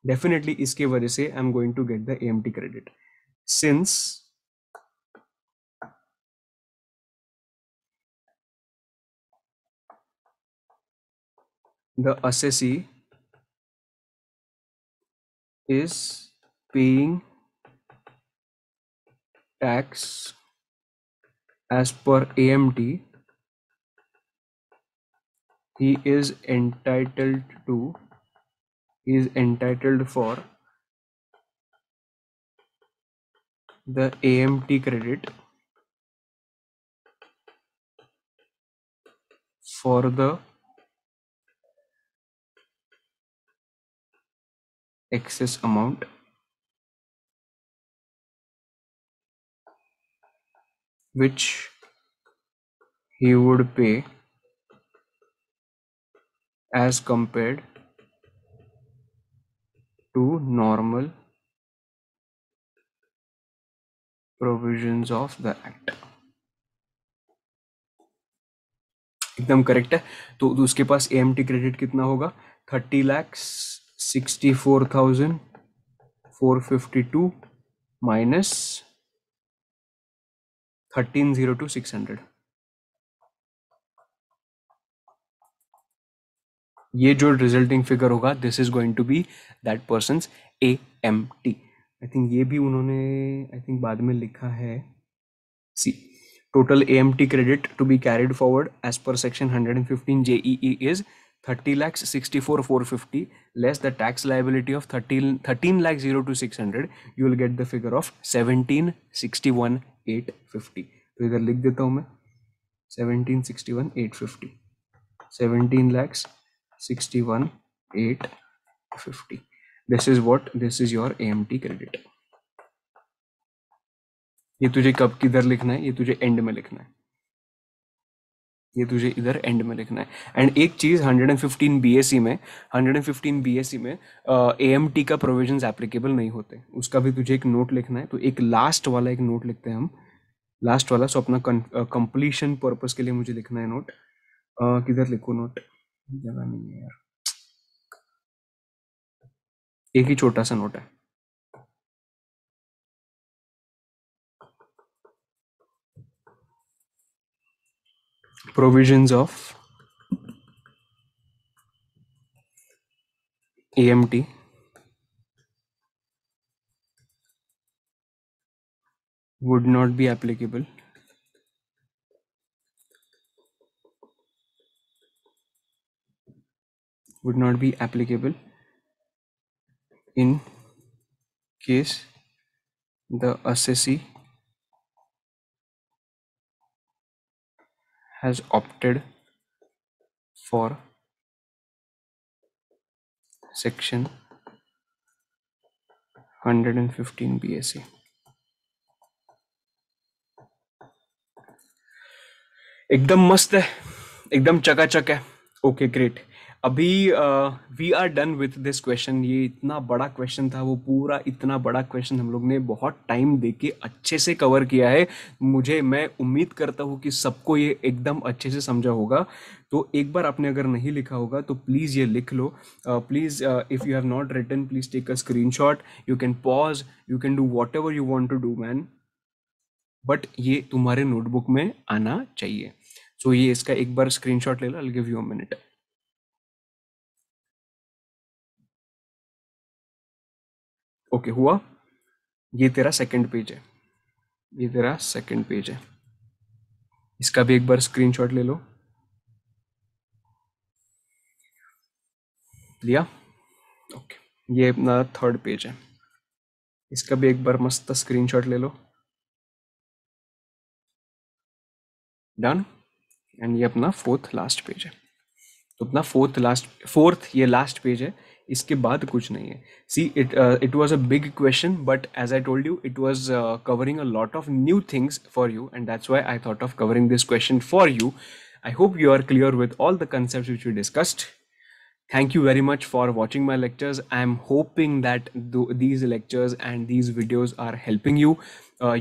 Definitely इसके वजह से I am going to get the AMT credit since the assessee is paying tax as per AMT. He is entitled for the AMT credit for the excess amount which he would pay as compared to normal provisions of the act. एकदम correct है. तो उसके पास AMT credit कितना होगा? 30,64,452 minus 13,02,600. ये जो resulting figure होगा, this is going to be that person's AMT. I think ये भी उन्होंने आई थिंक बाद में लिखा है. सी, total AMT credit to be carried forward as per section 115 JEE is 30,64,450 less the tax liability of 13,02,600. You will get the figure of 17,61,850. तो इधर लिख देता हूं मैं 17,61,850. 17,61,850 50. This is what, this is your AMT credit. ये तुझे कब किधर लिखना है, ये तुझे एंड में लिखना है, ये तुझे इधर एंड में लिखना है. एंड एक चीज 115 बीएससी में, 115 बीएससी में एएमटी का प्रोविजंस एप्लीकेबल नहीं होते, उसका भी तुझे एक नोट लिखना है. तो एक लास्ट वाला एक नोट लिखते हैं हम, लास्ट वाला. सो अपना कंप्लीशन पर्पस के लिए मुझे लिखना है नोट. किधर लिखो नोट, जगह नहीं है यार, एक ही छोटा सा नोट है. Provisions of AMT would not be applicable in case the assessee has opted for section 115 BSc. एकदम मस्त है, एकदम चकाचक है. Okay great. अभी we are done with this question. ये इतना बड़ा क्वेश्चन था, वो पूरा इतना बड़ा क्वेश्चन हम लोग ने बहुत टाइम देके अच्छे से कवर किया है. मैं उम्मीद करता हूँ कि सबको ये एकदम अच्छे से समझा होगा. तो एक बार आपने अगर नहीं लिखा होगा तो प्लीज़ ये लिख लो. Please if you have not written, please take a screenshot. You can pause, you can do whatever you want to do man, but ये तुम्हारे नोटबुक में आना चाहिए. सो ये इसका एक बार स्क्रीनशॉट ले लो. I will give you a minute. Okay हुआ. ये तेरा सेकंड पेज है, ये तेरा सेकंड पेज है. इसका भी एक बार स्क्रीनशॉट ले लो. लिया. ओके. ये अपना थर्ड पेज है, इसका भी एक बार मस्त स्क्रीनशॉट ले लो. डन. एंड ये अपना फोर्थ लास्ट पेज है. तो अपना फोर्थ ये लास्ट पेज है. इसके बाद कुछ नहीं है. See it was a big question, but as I told you it was covering a lot of new things for you, and that's why I thought of covering this question for you. I hope you are clear with all the concepts which we discussed. Thank you very much for watching my lectures. I am hoping that these lectures and these videos are helping you.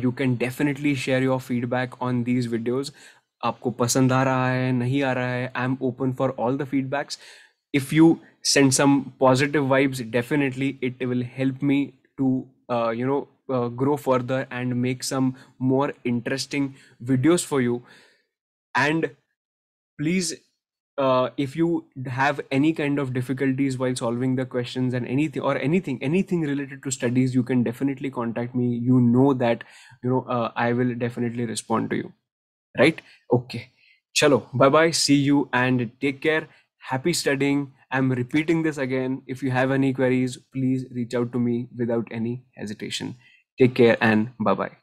You can definitely share your feedback on these videos. आपको पसंद आ रहा है, नहीं आ रहा है, I am open for all the feedbacks. If you send some positive vibes, definitely it will help me to grow further and make some more interesting videos for you. And please, if you have any kind of difficulties while solving the questions and anything related to studies, you can definitely contact me. You know that I will definitely respond to you, right? Okay, chalo, bye bye, see you and take care. Happy studying. I'm repeating this again. If you have any queries, please reach out to me without any hesitation. Take care and bye bye.